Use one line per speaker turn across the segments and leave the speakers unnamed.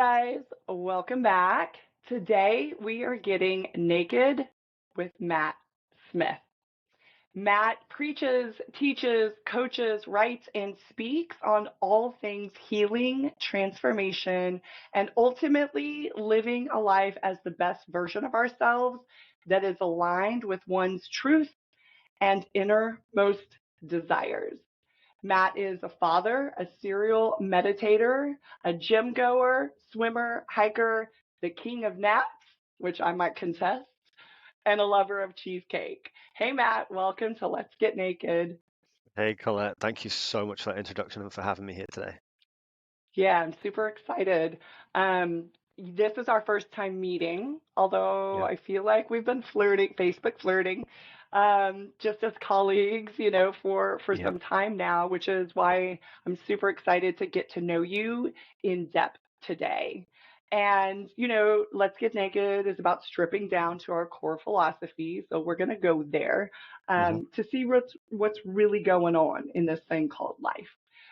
guys, welcome back. Today we are getting naked with Matt Smith. Matt preaches, teaches, coaches, writes, and speaks on all things healing, transformation, and ultimately living a life as the best version of ourselves that is aligned with one's truth and innermost desires. Matt is a father, a serial meditator, a gym goer, swimmer, hiker, the king of naps, which I might contest, and a lover of cheesecake. Hey, Matt, welcome to Let's Get Naked.
Hey Colette, thank you so much for that introduction and for having me here today.
Yeah, I'm super excited. This is our first time meeting, although
Yeah,
I feel like we've been flirting, Facebook flirting, just as colleagues, for
yeah,
some time now, which is why I'm super excited to get to know you in depth today. And, Let's Get Naked is about stripping down to our core philosophy. So we're going to go there
hmm
to see what's really going on in this thing called life.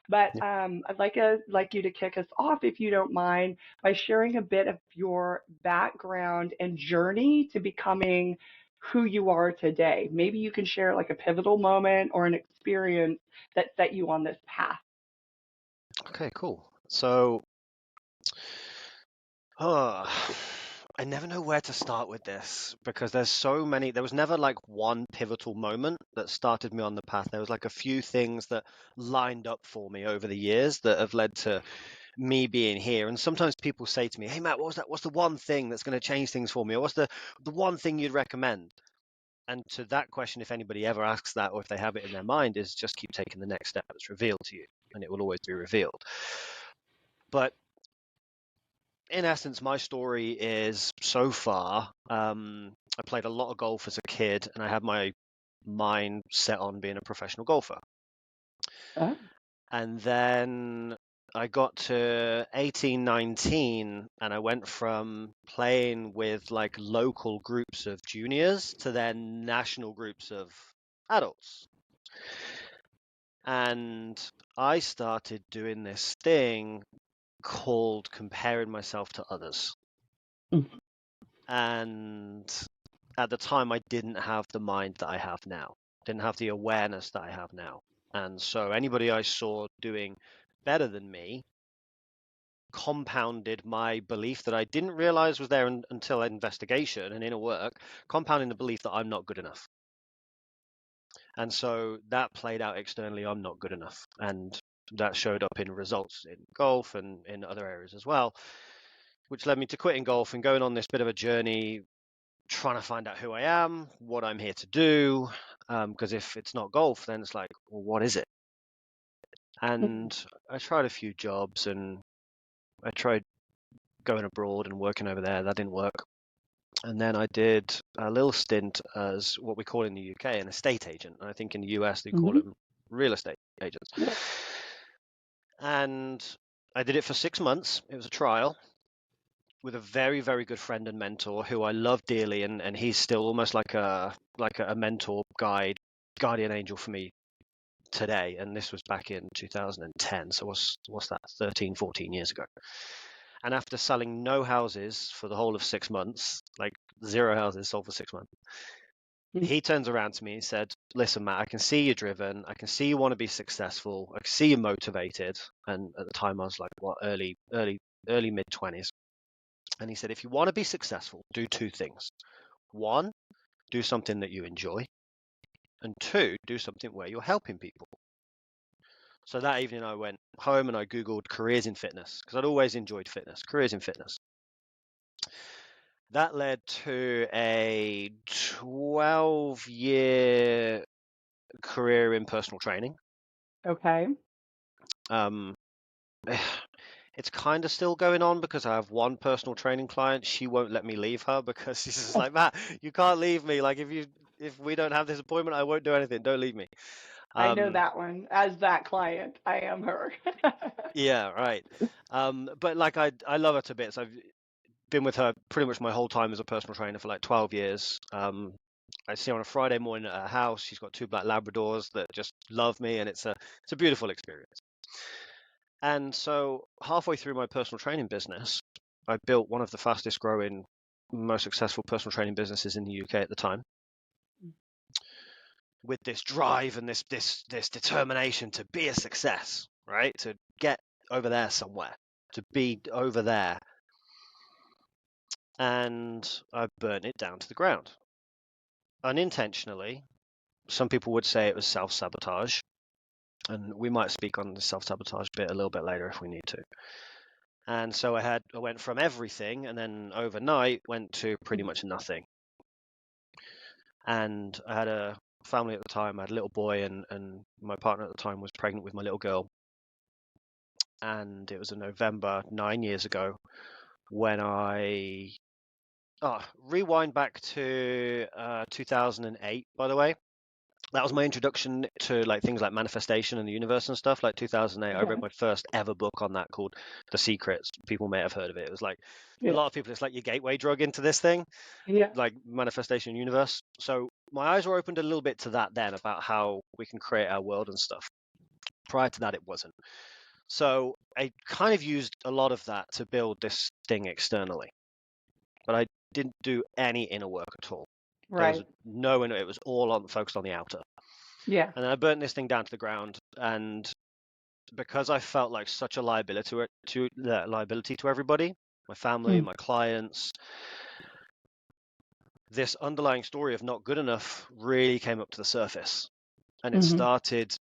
But
yeah.
I'd like you to kick us off, if you don't mind, by sharing a bit of your background and journey to becoming who you are today. Maybe you can share like a pivotal moment or an experience that set you on this path.
Okay, cool. So, uh, I never know where to start with this because there's so many. There was never like one pivotal moment that started me on the path. There was like a few things that lined up for me over the years that have led to me being here. And sometimes people say to me, "Hey Matt, what was that? What's the one thing that's going to change things for me? Or what's the one thing you'd recommend?" And to that question, if anybody ever asks that or if they have it in their mind, is just keep taking the next step that's revealed to you, and it will always be revealed. But in essence, my story is so far, I played a lot of golf as a kid, and I had my mind set on being a professional golfer.
Oh,
And then I got to 18, 19, and I went from playing with like local groups of juniors to then national groups of adults. And I started doing this thing called comparing myself to others.
mm,
And at the time, I didn't have the mind that I have now, didn't have the awareness that I have now. And so anybody I saw doing better than me compounded my belief that I didn't realize was there until investigation and inner work, compounding the belief that I'm not good enough. And so that played out externally. I'm not good enough. And that showed up in results in golf and in other areas as well, which led me to quitting golf and going on this bit of a journey, trying to find out who I am, what I'm here to do. Because if it's not golf, then it's like, well, what is it?
mhm.
And I tried a few jobs and I tried going abroad and working over there. That didn't work. And then I did a little stint as what we call in the UK an estate agent. I think in the US they call
Mhm.
them real estate agents.
Yeah.
And I did it for 6 months. It was a trial with a very, very good friend and mentor who I love dearly, and he's still almost like a mentor, guide, guardian angel for me today. And this was back in 2010. So what's that? 13, 14 years ago. And after selling no houses for the whole of 6 months, like 0 houses sold for 6 months,
Mm.
he turns around to me and said, "Listen, Matt, I can see you're driven. I can see you want to be successful. I can see you're motivated." And at the time, I was like, what, early mid-20s. And he said, "If you want to be successful, do two things. One, do something that you enjoy. And two, do something where you're helping people." So that evening, I went home and I Googled careers in fitness because I'd always enjoyed fitness, careers in fitness. That led to a 12-year career in personal training.
Okay.
Um, it's kind of still going on because I have one personal training client. She won't let me leave her because she's just like, "Matt, you can't leave me. Like if we don't have this appointment, I won't do anything. Don't leave me."
I know
Um,
that one. As that client, I am her.
yeah, right. But like I love her to bits. I've been with her pretty much my whole time as a personal trainer for like 12 years. I see her on a Friday morning at her house. She's got two black Labradors that just love me, and it's a beautiful experience. And so halfway through my personal training business, I built one of the fastest growing, most successful personal training businesses in the UK at the time, with this drive and this determination to be a success, right? To get over there somewhere, to be over there. And I burnt it down to the ground. Unintentionally. Some people would say it was self-sabotage, and we might speak on the self-sabotage bit a little bit later if we need to. And so I went from everything, and then overnight went to pretty much nothing. And I had a family at the time. I had a little boy, and my partner at the time was pregnant with my little girl. And it was in November 9 years ago when I rewind back to 2008, by the way. That was my introduction to like things like manifestation and the universe and stuff. Like 2008, I wrote
Okay.
my first ever book on that called The Secrets. People may have heard of it. It was like a
Yeah.
lot of people, it's like your gateway drug into this thing,
Yeah.
like manifestation and universe. So my eyes were opened a little bit to that then about how we can create our world and stuff. Prior to that, it wasn't. So I kind of used a lot of that to build this thing externally, but I didn't do any inner work at all. There was
Right.
no inner, it was all focused on the outer.
Yeah.
And then I burnt this thing down to the ground, and because I felt like such a liability to everybody, my family,
Mm.
my clients, this underlying story of not good enough really came up to the surface, and it
Mm-hmm.
started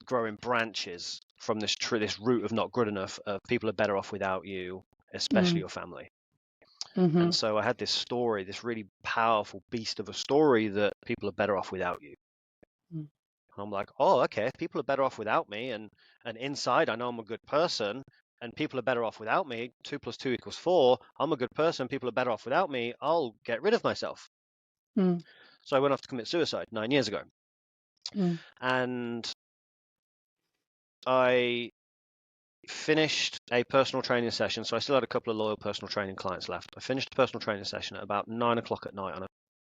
growing branches from this root of not good enough. People are better off without you, especially
Mm.
your family.
Mm-hmm.
And so I had this story, this really powerful beast of a story that people are better off without you.
Mm.
I'm like, oh, okay, people are better off without me, and inside I know I'm a good person, and people are better off without me. 2 + 2 = 4. I'm a good person. People are better off without me. I'll get rid of myself.
Mm.
So I went off to commit suicide 9 years ago,
Mm.
and I finished a personal training session. So I still had a couple of loyal personal training clients left. I finished a personal training session at about 9 o'clock at night on a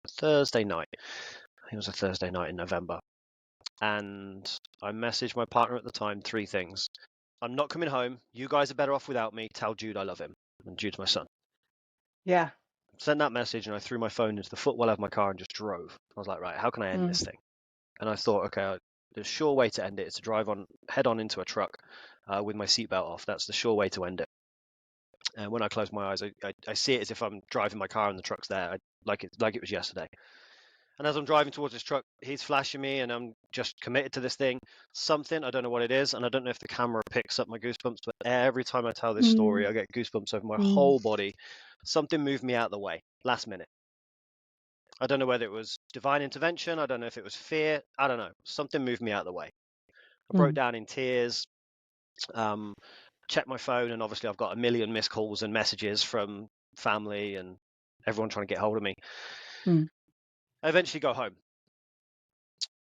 Thursday night. I think it was a Thursday night in November. And I messaged my partner at the time 3 things. I'm not coming home. You guys are better off without me. Tell Jude I love him. And Jude's my son.
Yeah.
Sent that message, and I threw my phone into the footwell of my car and just drove. I was like, right, how can I end
Mm.
this thing? And I thought, okay, the sure way to end it is to drive head on into a truck with my seatbelt off. That's the sure way to end it. And when I close my eyes, I see it as if I'm driving my car and the truck's there, like it was yesterday. And as I'm driving towards this truck, he's flashing me, and I'm just committed to this thing. Something, I don't know what it is, and I don't know if the camera picks up my goosebumps, but every time I tell this story,
Mm.
I get goosebumps over my
Mm.
whole body. Something moved me out of the way, last minute. I don't know whether it was divine intervention. I don't know if it was fear. I don't know. Something moved me out of the way. I broke
Mm.
down in tears, checked my phone, and obviously I've got a million missed calls and messages from family and everyone trying to get hold of me.
Mm.
I eventually go home.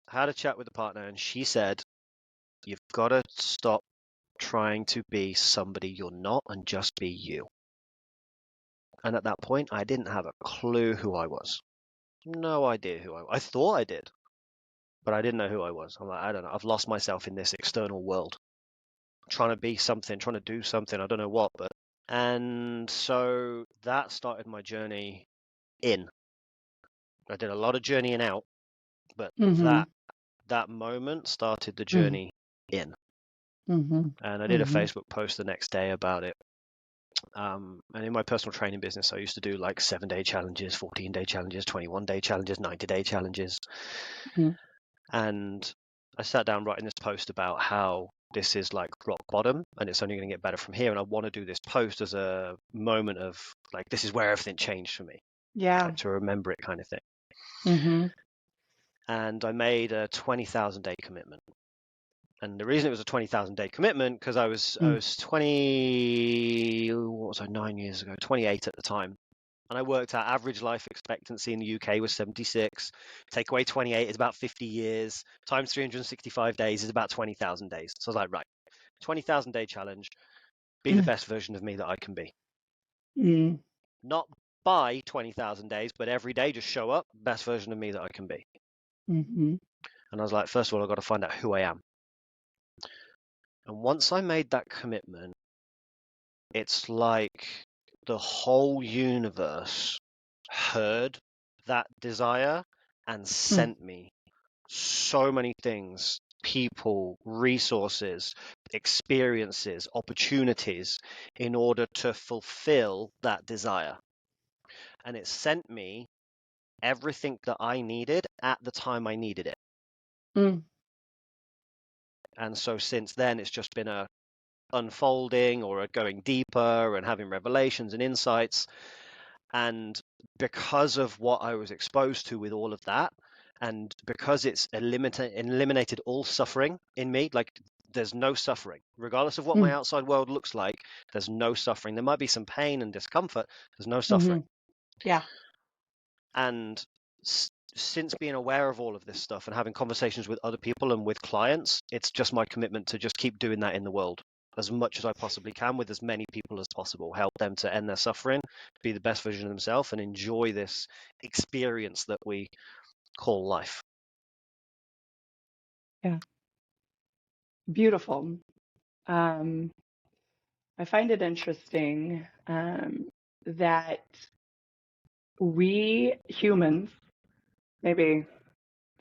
I had a chat with the partner, and she said, you've got to stop trying to be somebody you're not and just be you. And at that point, I didn't have a clue who I was. No idea who I was. I thought I did, but I didn't know who I was. I'm like, I don't know. I've lost myself in this external world, trying to be something, trying to do something. I don't know what, but. And so that started my journey in. I did a lot of journeying out, but
Mm-hmm.
that moment started the
Mm.
journey in.
Mm-hmm.
And I did a
Mm-hmm.
Facebook post the next day about it. And in my personal training business, I used to do like 7-day challenges, 14-day challenges, 21-day challenges, 90-day challenges.
Mm-hmm.
And I sat down writing this post about how this is like rock bottom and it's only going to get better from here. And I want to do this post as a moment of like, this is where everything changed for me,
Yeah.
like to remember it kind of thing.
Mm-hmm.
And I made a 20,000-day commitment. And the reason it was a 20,000-day commitment, because I was 20, what was I, 9 years ago, 28 at the time. And I worked out average life expectancy in the UK was 76. Take away 28 is about 50 years. Times 365 days is about 20,000 days. So I was like, right, 20,000-day challenge. Be the best version of me that I can be.
Mm.
Not by 20,000 days, but every day just show up, best version of me that I can be.
Mm-hmm.
And I was like, first of all, I've got to find out who I am. And once I made that commitment, it's like the whole universe heard that desire and
Mm,
sent me so many things, people, resources, experiences, opportunities in order to fulfill that desire. And it sent me everything that I needed at the time I needed it.
mm,
And so since then, it's just been a unfolding or a going deeper and having revelations and insights. And because of what I was exposed to with all of that, and because it's eliminated all suffering in me, like there's no suffering, regardless of what my
mm,
outside world looks like, there's no suffering. There might be some pain and discomfort, there's no suffering.
mhm. Yeah.
And since being aware of all of this stuff and having conversations with other people and with clients, it's just my commitment to just keep doing that in the world as much as I possibly can with as many people as possible, help them to end their suffering, be the best version of themselves, and enjoy this experience that we call life.
Yeah. Beautiful. Um, I find it interesting that we humans, maybe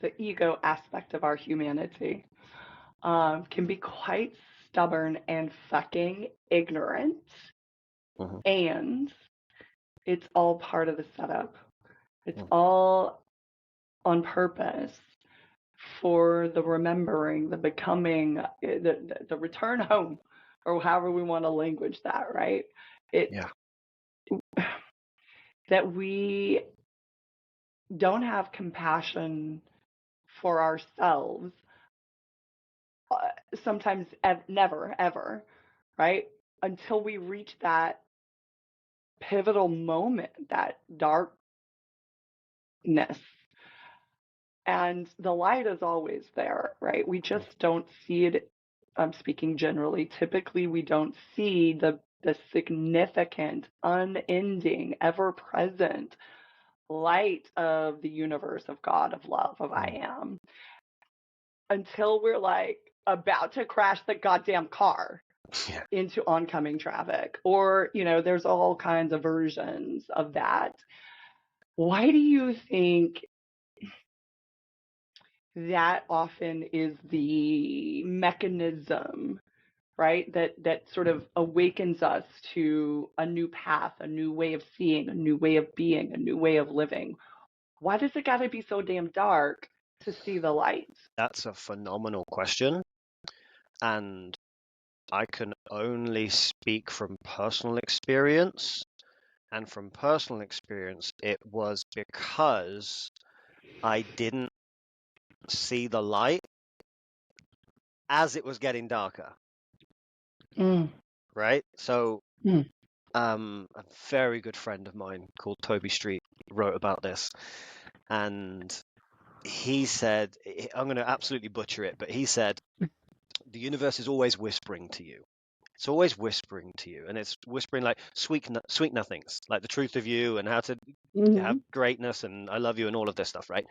the ego aspect of our humanity, can be quite stubborn and fucking ignorant.
Hmm.
And it's all part of the setup. It's
Hmm.
all on purpose for the remembering, the becoming, the return home, or however we want to language that, right? It
Yeah.
that we don't have compassion for ourselves, sometimes never, ever, right? Until we reach that pivotal moment, that darkness. And the light is always there, right? We just don't see it. I'm speaking generally. Typically, we don't see the significant, unending, ever present light of the universe, of God, of love, of
Mm.
I am, until we're like about to crash the goddamn car
Yeah.
into oncoming traffic. Or, there's all kinds of versions of that. Why do you think that often is the mechanism, right? That sort of awakens us to a new path, a new way of seeing, a new way of being, a new way of living. Why does it got to be so damn dark to see the light?
That's a phenomenal question. And I can only speak from personal experience. And from personal experience, it was because I didn't see the light as it was getting darker,
Mm,
right? So,
mm,
a very good friend of mine called Toby Street wrote about this, and he said, I'm going to absolutely butcher it, but he said, the universe is always whispering to you. It's always whispering to you, and it's whispering like sweet nothings, like the truth of you and how to have
mm,
greatness and I love you and all of this stuff, right?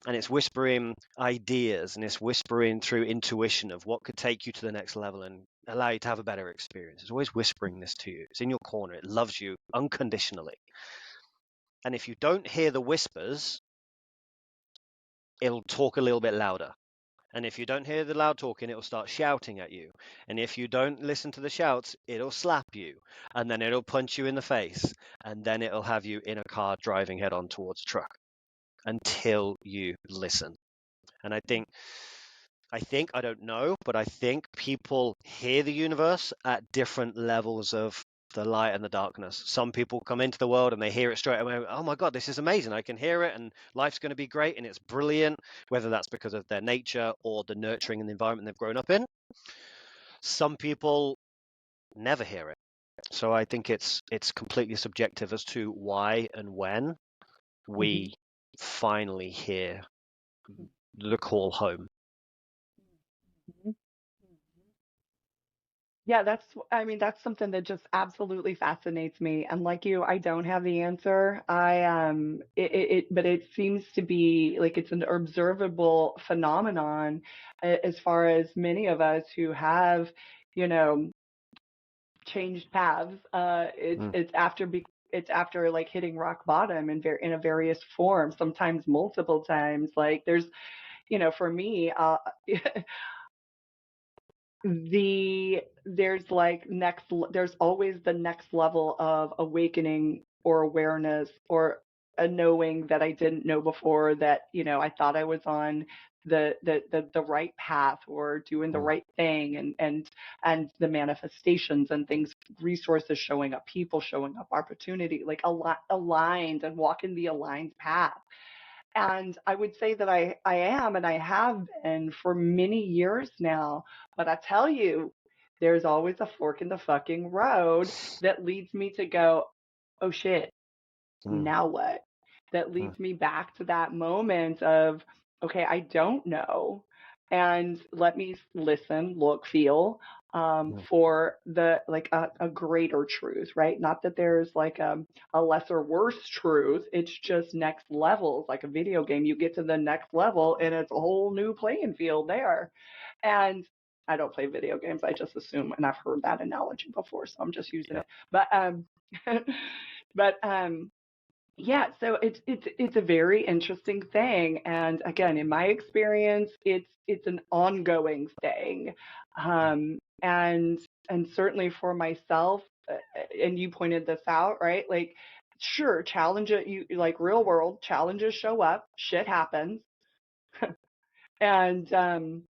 And it's whispering ideas and it's whispering through intuition of what could take you to the next level and allow you to have a better experience. It's always whispering this to you. It's in your corner. It loves you unconditionally. And if you don't hear the whispers, it'll talk a little bit louder. And if you don't hear the loud talking, it'll start shouting at you. And if you don't listen to the shouts, it'll slap you. And then it'll punch you in the face. And then it'll have you in a car driving head on towards a truck until you listen. And I don't know, but I think people hear the universe at different levels of the light and the darkness. Some people come into the world and they hear it straight away. Oh my God, this is amazing. I can hear it and life's going to be great and it's brilliant, whether that's because of their nature or the nurturing and the environment they've grown up in. Some people never hear it. So I think it's completely subjective as to why and when
mm,
we finally hear the call home.
mm. Yeah, I mean, that's something that just absolutely fascinates me. And like you, I don't have the answer. But it seems to be like it's an observable phenomenon as far as many of us who have, you know, changed paths.
Mm,
It's after like hitting rock bottom in a various form, sometimes multiple times. Like for me, there's always the next level of awakening or awareness or a knowing that I didn't know before, that I thought I was on the right path or doing the
mm,
right thing, and the manifestations and things, resources showing up, people showing up, opportunity, like aligned and walking the aligned path. And I would say that I am, and I have been for many years now. But I tell you, there's always a fork in the fucking road that leads me to go, oh shit,
mm,
now what? That
mm,
leads me back to that moment of, okay, I don't know. And let me listen, look, feel
mm,
for like a greater truth, right? Not that there's like a lesser, worse truth. It's just next levels, like a video game. You get to the next level and it's a whole new playing field there. And I don't play video games. I just assume, and I've heard that analogy before, so I'm just using
yeah,
it. But but yeah, so it's a very interesting thing, and again, in my experience, it's an ongoing thing, and certainly for myself, and you pointed this out, right? Like, sure, you like real world challenges show up, shit happens, and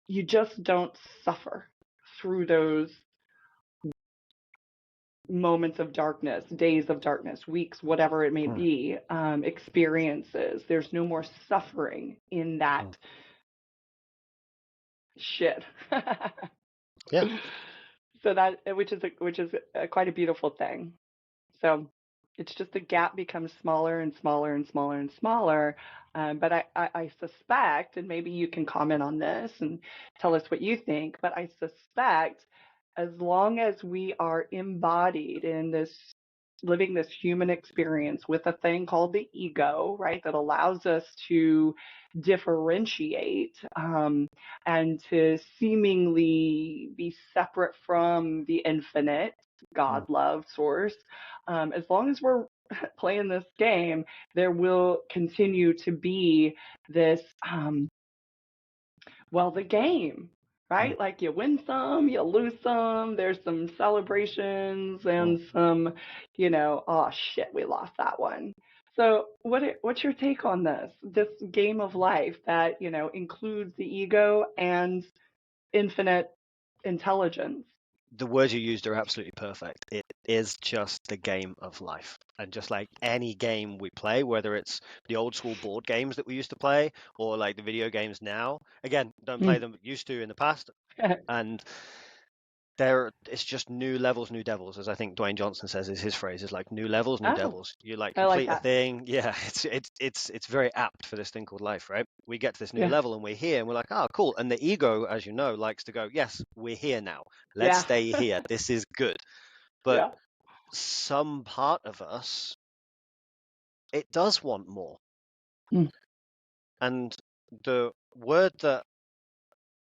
you just don't suffer through those moments of darkness, days of darkness, weeks, whatever it may
mm,
be, experiences. There's no more suffering in
mm.
that shit.
Yeah.
So that, quite a beautiful thing. So it's just the gap becomes smaller and smaller and smaller and smaller. But I suspect, and maybe you can comment on this and tell us what you think, but I suspect as long as we are embodied in this, living this human experience with a thing called the ego, right, that allows us to differentiate, and to seemingly be separate from the infinite God,
Mm.
love, source, as long as we're playing this game, there will continue to be this, the game,
Mm,
right? Like you win some, you lose some. There's some celebrations
mm.
and some, oh shit, we lost that one. So what's your take on this game of life that, includes the ego and infinite intelligence?
The words you used are absolutely perfect. It is just the game of life. And just like any game we play, whether it's the old school board games that we used to play or like the video games now, again, don't play
Mm.
them, used to in the past. And it's just new levels, new devils, as I think Dwayne Johnson says is his phrase, is like new levels, new
Oh,
devils. You like
I like
complete a
that.
thing. Yeah, it's very apt for this thing called life, right? We get to this new
Yeah.
level and we're here and we're like, oh, cool. And the ego, as you know, likes to go, yes, we're here now. Let's
Yeah.
stay here. This is good. But
Yeah.
some part of us, it does want more.
Mm.
And the word that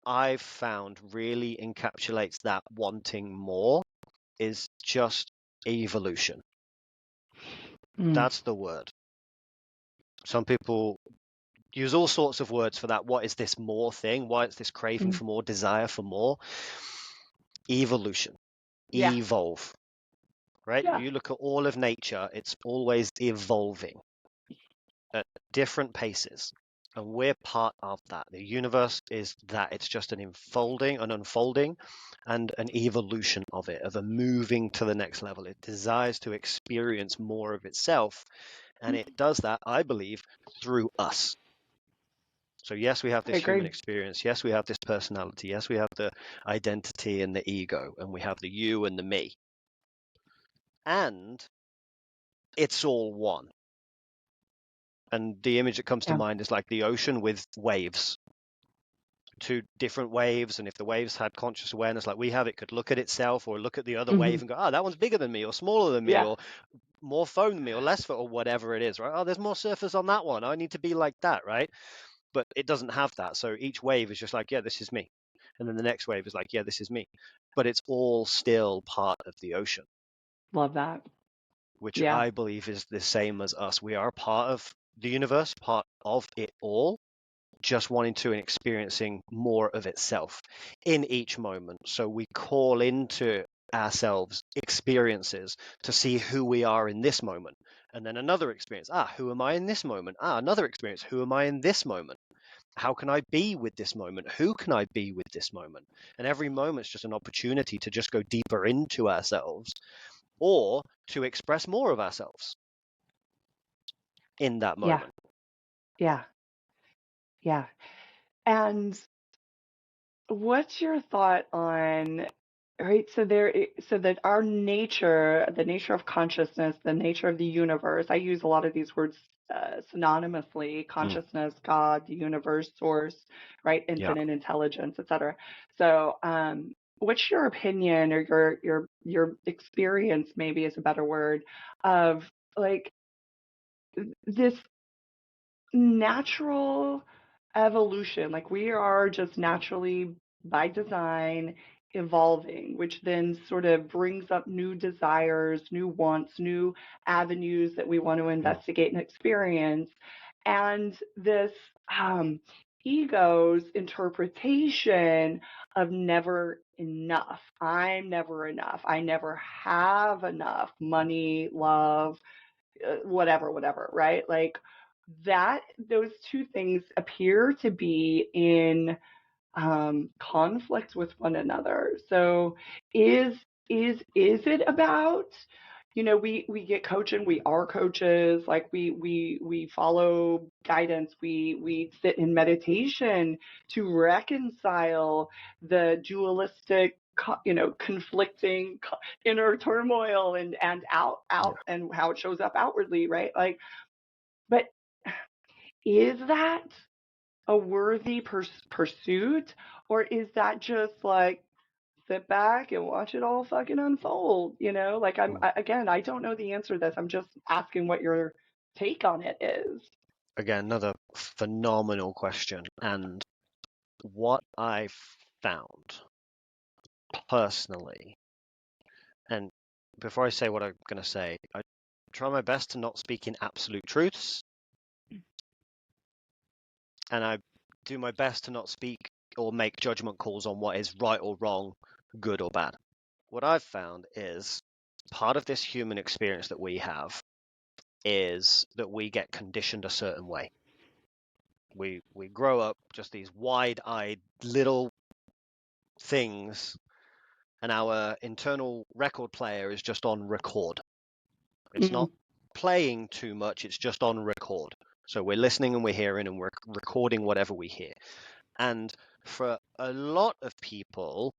I've found really encapsulates that wanting more is just evolution.
Mm.
That's the word. Some people use all sorts of words for that. What is this more thing? Why is this craving
Mm.
for more, desire for more? Evolution,
Yeah.
evolve, right?
Yeah.
You look at all of nature, it's always evolving at different paces. And we're part of that. The universe is that. It's just an unfolding, and an evolution of it, of a moving to the next level. It desires to experience more of itself. And it does that, I believe, through us. So yes, we have
I
this human
agree.
experience. Yes, we have this personality. Yes, we have the identity and the ego, and we have the you and the me. And it's all one. And the image that comes to
Yeah.
mind is like the ocean with waves. two different waves, and if the waves had conscious awareness like we have, it could look at itself or look at the other
Hmm.
wave and go, oh, that one's bigger than me or smaller than me
Yeah.
or more foam than me or less foam or whatever it is, right? Oh, there's more surface on that one. I need to be like that, right? But it doesn't have that. So each wave is just like, yeah, this is me. And then the next wave is like, yeah, this is me. But it's all still part of the ocean,
Love that.
which
Yeah.
I believe is the same as us. We are part of the universe, part of it all, just wanting to and experiencing more of itself in each moment. So we call into ourselves experiences to see who we are in this moment. And then another experience. Who am I in this moment? Another experience. Who am I in this moment? How can I be with this moment? Who can I be with this moment? And every moment's just an opportunity to just go deeper into ourselves or to express more of ourselves in that
Yeah.
moment.
Yeah. Yeah. And what's your thought on, right? So that our nature, the nature of consciousness, the nature of the universe, I use a lot of these words synonymously:
Mm,
consciousness, God, the universe, source, right?
yeah.
Infinite intelligence, etc. So, what's your opinion or your experience, maybe is a better word, of like this natural evolution? Like, we are just naturally by design evolving, which then sort of brings up new desires, new wants, new avenues that we want to
Mm,
investigate and experience. And this ego's interpretation of never enough. I'm never enough. I never have enough money, love, whatever, right? Like that, those two things appear to be in conflict with one another. So is it about, we get coaching, we are coaches, like we follow guidance, we sit in meditation to reconcile the dualistic, conflicting inner turmoil and out
yeah.
and how it shows up outwardly, right? Like, but is that a worthy pursuit, or is that just like sit back and watch it all fucking unfold? Like,
Mm.
again, I don't know the answer to this. I'm just asking what your take on it is.
Again, another phenomenal question. And what I found personally, and before I say what I'm going to say, I try my best to not speak in absolute truths, and I do my best to not speak or make judgment calls on what is right or wrong, good or bad. What I've found is part of this human experience that we have is that we get conditioned a certain way. We grow up just these wide-eyed little things, and our internal record player is just on record. It's
Mm,
not playing too much, it's just on record. So we're listening and we're hearing and we're recording whatever we hear. And for a lot of people,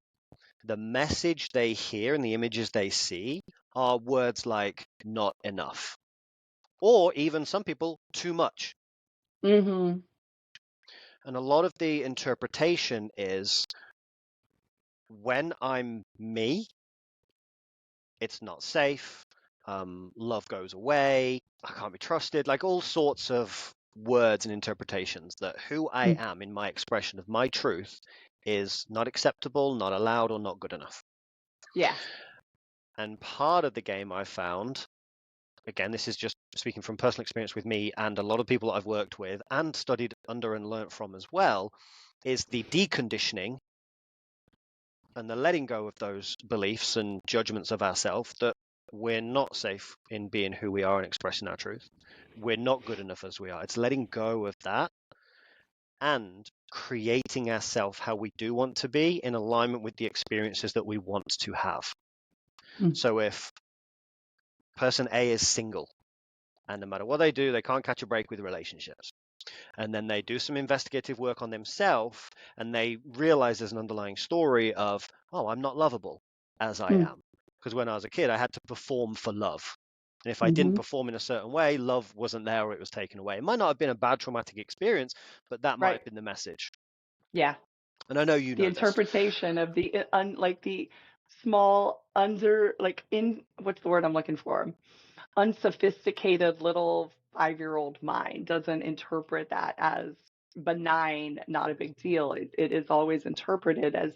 the message they hear and the images they see are words like not enough, or even some people, too much.
mm-hmm,
And a lot of the interpretation is when I'm me, it's not safe. Love goes away. I can't be trusted. Like all sorts of words and interpretations that who I
mm,
am in my expression of my truth is not acceptable, not allowed, or not good enough.
yeah.
And part of the game I found, again, this is just speaking from personal experience with me and a lot of people that I've worked with and studied under and learnt from as well, is the deconditioning and the letting go of those beliefs and judgments of ourselves that we're not safe in being who we are and expressing our truth. We're not good enough as we are. It's letting go of that and creating ourselves how we do want to be in alignment with the experiences that we want to have.
Mm,
So if person A is single and no matter what they do, they can't catch a break with relationships, and then they do some investigative work on themselves and they realize there's an underlying story of, oh, I'm not lovable as I
mm,
am, because when I was a kid I had to perform for love, and if I didn't
mm-hmm,
perform in a certain way, love wasn't there or it was taken away. It might not have been a bad traumatic experience, but that might
right.
have been the message.
Yeah.
And I know you
The
know this.
interpretation of the like the small under like in what's the word I'm looking for? Unsophisticated little 5-year-old mind doesn't interpret that as benign, not a big deal. It is always interpreted as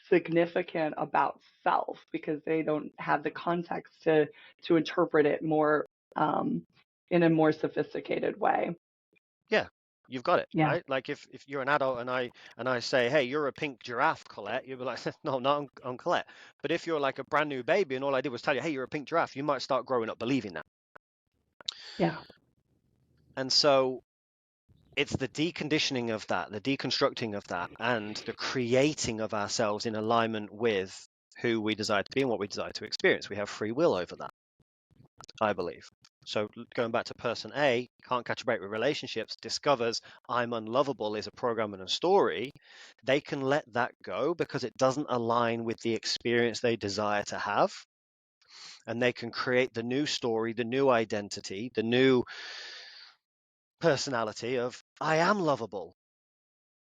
significant about self because they don't have the context to interpret it more in a more sophisticated way.
Yeah, you've got it,
Yeah,
right? Like if you're an adult and I say, hey, you're a pink giraffe, Colette, you'll be like, no, not on Colette. But if you're like a brand new baby and all I did was tell you, hey, you're a pink giraffe, you might start growing up believing that.
yeah,
And so it's the deconditioning of that, the deconstructing of that, and the creating of ourselves in alignment with who we desire to be and what we desire to experience. We have free will over that, I believe. So going back to person A, can't catch a break with relationships, discovers I'm unlovable is a program and a story, they can let that go because it doesn't align with the experience they desire to have. And they can create the new story, the new identity, the new personality of I am lovable.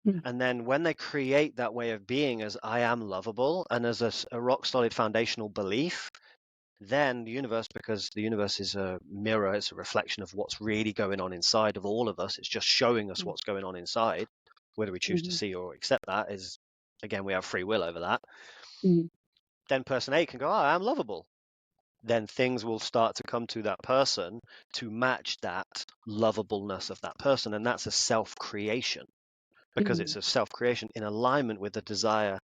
mm,
And then when they create that way of being as I am lovable and as a rock solid foundational belief, then the universe, because the universe is a mirror, it's a reflection of what's really going on inside of all of us. It's just showing us
mm,
what's going on inside. Whether we choose to
mhm,
see or accept that is, again, we have free will over that.
mm,
Then person A can go, oh, I'm lovable. Then things will start to come to that person to match that lovableness of that person. And that's a self creation because it's
mm,
a self creation in alignment with the desire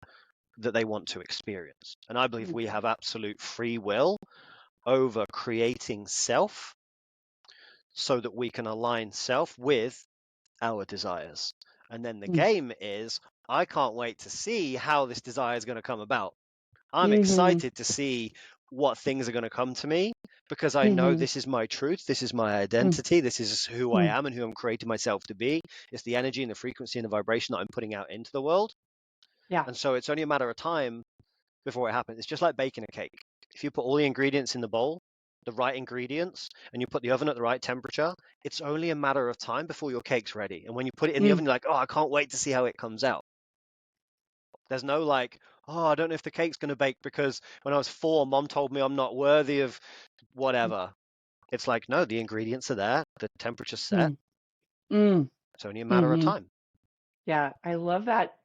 that they want to experience. And I believe
mm,
we have absolute free will over creating self so that we can align self with our desires. And then the
mm,
game is, I can't wait to see how this desire is going to come about. I'm
mhm,
excited to see what things are going to come to me because I know
mhm,
this is my truth, this is my
mm,
identity, this is who I
mm.
am and who I'm creating myself to be. It's the energy and the frequency and the vibration that I'm putting out into the world.
Yeah.
And so it's only a matter of time before it happens. It's just like baking a cake. If you put all the ingredients in the bowl, the right ingredients, and you put the oven at the right temperature, it's only a matter of time before your cake's ready. And when you put it in the
Mm,
oven, you're like, oh, I can't wait to see how it comes out. There's no like, oh, I don't know if the cake's going to bake because when I was 4, mom told me I'm not worthy of whatever. It's like, no, the ingredients are there, the temperature's set.
mm, mm,
It's only a matter of
mhm.
time.
Yeah, I love that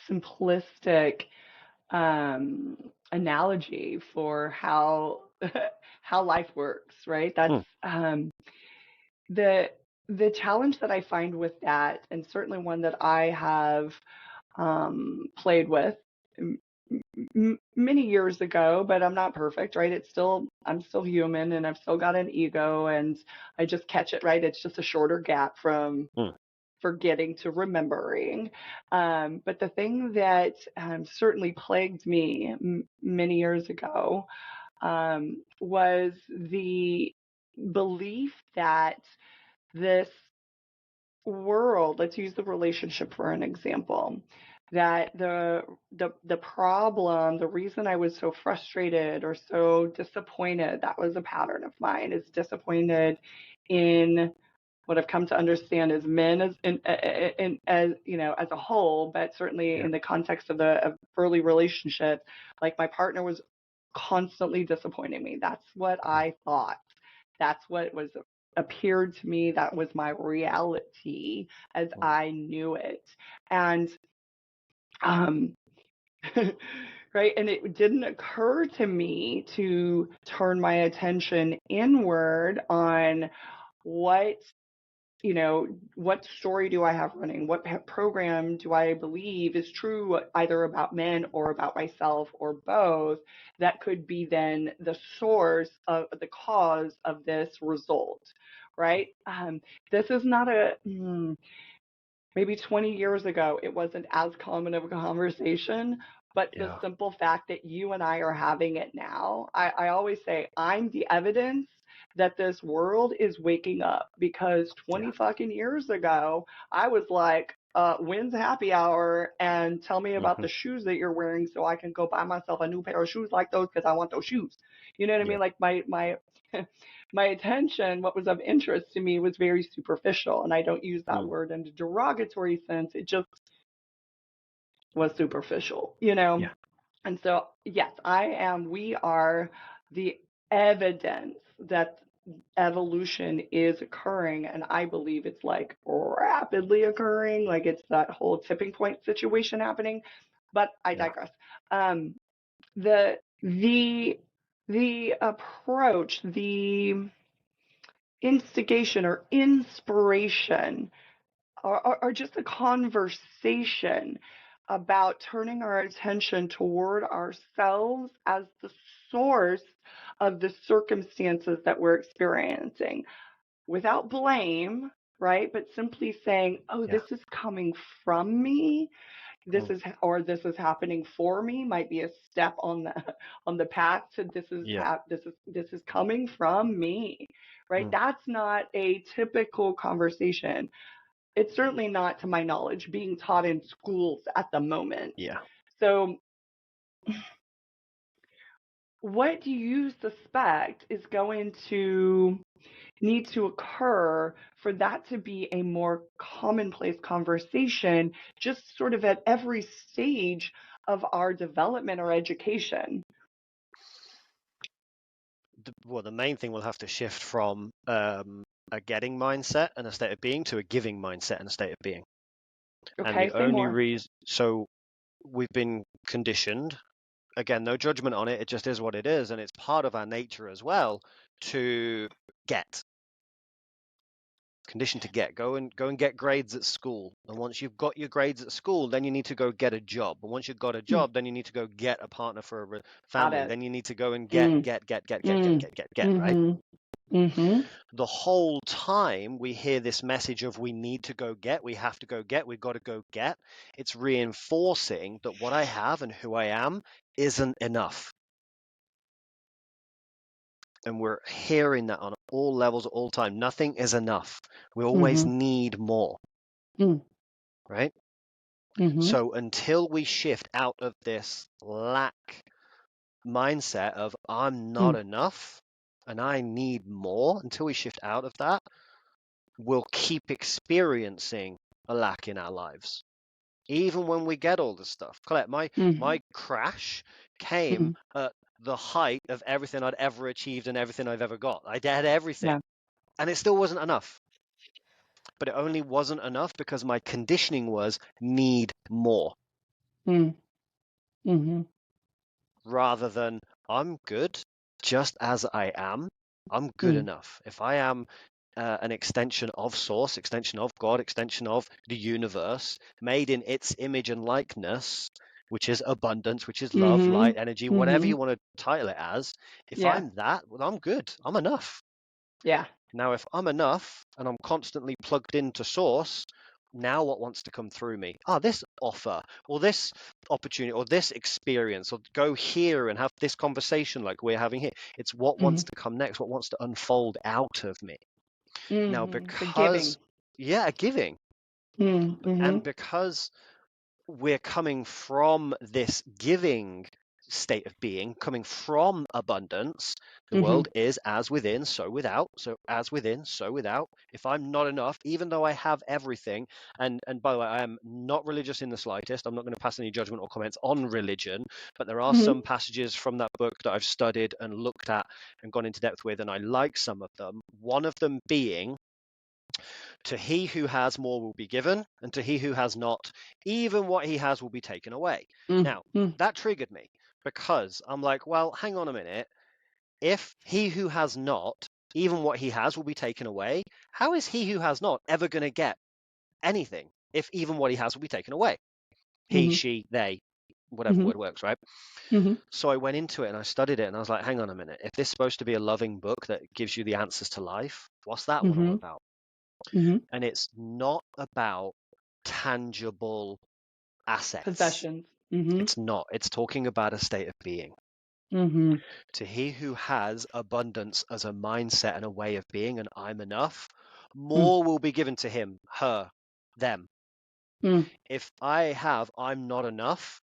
simplistic um, analogy for how how life works, right? That's
Hmm.
the the challenge that I find with that, and certainly one that I have played with many years ago, but I'm not perfect, right? I'm still human and I've still got an ego and I just catch it, right? It's just a shorter gap from
Hmm.
forgetting to remembering. But the thing that certainly plagued me many years ago was the belief that this world, let's use the relationship for an example, that the problem, the reason I was so frustrated or so disappointed, that was a pattern of mine, is disappointed in what I've come to understand as men as you know as a whole, but certainly
Yeah.
in the context of the of early relationship, like my partner was constantly disappointing me. That's what
Hmm.
I thought. That's what was appeared to me. That was my reality as
Hmm.
I knew it. And um right, and it didn't occur to me to turn my attention inward on what what story do I have running? What program do I believe is true either about men or about myself or both that could be then the source of the cause of this result, right? This is not maybe 20 years ago, it wasn't as common of a conversation. But the
Yeah.
simple fact that you and I are having it now, I always say I'm the evidence that this world is waking up because
Yeah.
20 fucking years ago, I was like, when's happy hour and tell me about
Hmm.
the shoes that you're wearing so I can go buy myself a new pair of shoes like those because I want those shoes. You know what I
Yeah.
mean? Like my my attention, what was of interest to me was very superficial. And I don't use that
Hmm.
word in a derogatory sense. It just was superficial, you know?
Yeah.
And so, yes, we are the evidence that evolution is occurring. And I believe it's like rapidly occurring, like it's that whole tipping point situation happening. But I
Yeah.
digress. Um, the, the, the approach, the instigation or inspiration or just a conversation about turning our attention toward ourselves as the source of the circumstances that we're experiencing without blame, right? But simply saying, oh,
Yeah.
this is coming from me.
Mm.
This is happening for me might be a step on the on the path to
Yeah.
this is coming from me, right?
Mm.
That's not a typical conversation. It's certainly not, to my knowledge, being taught in schools at the moment.
Yeah.
So, what do you suspect is going to need to occur for that to be a more commonplace conversation, just sort of at every stage of our development or education?
Well, the main thing will have to shift from a getting mindset and a state of being to a giving mindset and a state of being. And
Okay,
the
say
only
more.
reason, so we've been conditioned, again, no judgment on it, it just is what it is. And it's part of our nature as well to get. Conditioned to get. Go and get grades at school. And once you've got your grades at school, then you need to go get a job. And once you've got a
Mm,
job, then you need to go get a partner for a
got
family.
it.
Then you need to go and get,
Mm,
get, get, get, get, get,
mm,
get, get, get, right?
mm-hmm, mm-hmm,
The whole time we hear this message of we need to go get, we have to go get, we've got to go get. It's reinforcing that what I have and who I am isn't enough. And we're hearing that on all levels, all time. Nothing is enough. We always
mm-hmm,
need more,
mm,
right?
mm-hmm,
So until we shift out of this lack mindset of I'm not
mm,
enough and I need more, until we shift out of that, we'll keep experiencing a lack in our lives. Even when we get all this stuff. Colette,
mm,
my crash came
mm,
at the height of everything I'd ever achieved and everything I've ever got. I had everything.
yeah.
And it still wasn't enough. But it only wasn't enough because my conditioning was need more,
Mm, mm-hmm,
rather than I'm good just as I am. I'm good
mm,
enough. If I am an extension of Source, extension of God, extension of the universe, made in its image and likeness, which is abundance, which is love,
mm-hmm,
light, energy, whatever
mm-hmm,
you want to title it as, if
yeah,
I'm that, well, I'm good. I'm enough.
yeah.
Now, if I'm enough and I'm constantly plugged into Source, now what wants to come through me? This offer or this opportunity or this experience, or go here and have this conversation like we're having here. It's what
Mm-hmm,
wants to come next, what wants to unfold out of me. Now,
mm-hmm. The giving.
because, yeah, giving.
Mm-hmm,
And because we're coming from this giving state of being, coming from abundance, the
mm-hmm,
world is as within, so without. So as within, so without. If I'm not enough, even though I have everything, and by the way, I am not religious in the slightest. I'm not going to pass any judgment or comments on religion, but there are
mm-hmm,
some passages from that book that I've studied and looked at and gone into depth with, and I like some of them. One of them being, to he who has more will be given, and to he who has not, even what he has will be taken away. Now,
mm-hmm,
that triggered me because I'm like, well, hang on a minute. If he who has not, even what he has will be taken away, how is he who has not ever going to get anything if even what he has will be taken away? He,
mm-hmm,
she, they, whatever
mm-hmm,
word works, right?
mm-hmm,
So I went into it and I studied it and I was like, hang on a minute. If this is supposed to be a loving book that gives you the answers to life, what's that one all
mm-hmm,
about?
mm-hmm.
And it's not about tangible assets.
Possessions. Mm-hmm,
It's not. It's talking about a state of being.
mm-hmm,
To he who has abundance as a mindset and a way of being, and I'm enough, more will be given to him, her, them.
mm-hmm,
If I have I'm not enough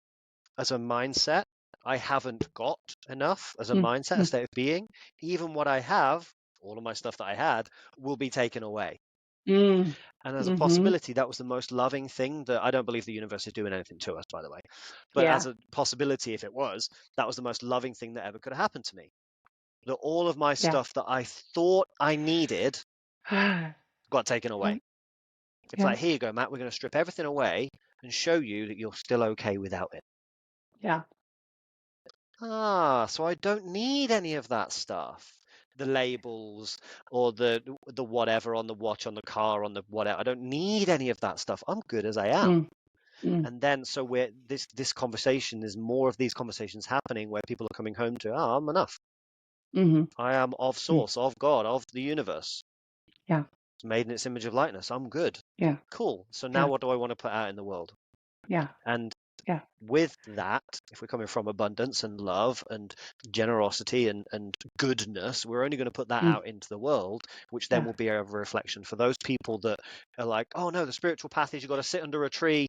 as a mindset, I haven't got enough as a mindset, a
mm-hmm,
state of being, even what I have, all of my stuff that I had, will be taken away.
Mm.
And as a
Mhm.
possibility, that was the most loving thing that I don't believe the universe is doing anything to us, by the way. But
Yeah.
as a possibility, if it was, that was the most loving thing that ever could have happened to me. That all of my
Yeah.
stuff that I thought I needed
Yeah.
got taken away. It's
Yeah.
like, here you go, Matt, we're going to strip everything away and show you that you're still okay without it.
Yeah.
Ah, so I don't need any of that stuff. The labels or the whatever on the watch, on the car, on the whatever. I don't need any of that stuff. I'm good as I am.
Mm. Mm.
And then so we're this conversation, there's more of these conversations happening where people are coming home to, I'm enough.
Mhm.
I am of
Mm.
source, of God, of the universe.
Yeah.
It's made in its image of likeness. I'm good.
Yeah.
Cool. So now
Yeah.
what do I want to put out in the world?
Yeah.
And
Yeah.
with that, if we're coming from abundance and love and generosity and goodness, we're only going to put that
Mm.
out into the world, which then
Yeah.
will be a reflection for those people that are like, oh no, the spiritual path is you've got to sit under a tree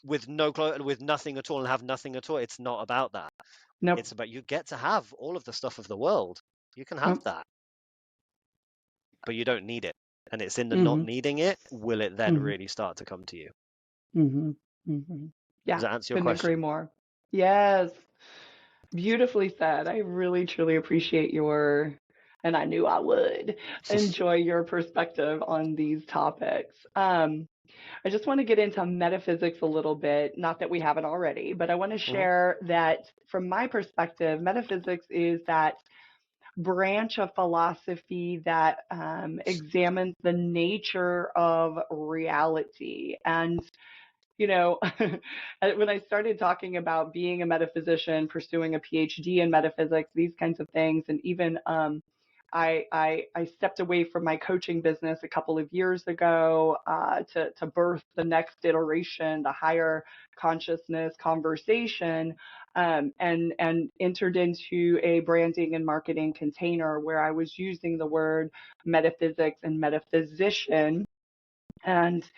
with with nothing at all and have nothing at all. It's not about that.
Nope.
It's about you get to have all of the stuff of the world. You can have
Nope.
that, but you don't need it. And it's in the not
Mhm.
needing it, will it then
Mhm.
really start to come to you?
Mhm. Mhm.
Does
Yeah.
that answer your
Couldn't agree
question?
more. Yes. Beautifully said. I really truly appreciate your, and I knew I would enjoy your perspective on these topics. I just want to get into metaphysics a little bit, not that we haven't already, but I want to
Hmm.
share that from my perspective, metaphysics is that branch of philosophy that examines the nature of reality. And you know, when I started talking about being a metaphysician, pursuing a PhD in metaphysics, these kinds of things, and even I stepped away from my coaching business a couple of years ago to birth the next iteration, the higher consciousness conversation, and entered into a branding and marketing container where I was using the word metaphysics and metaphysician. And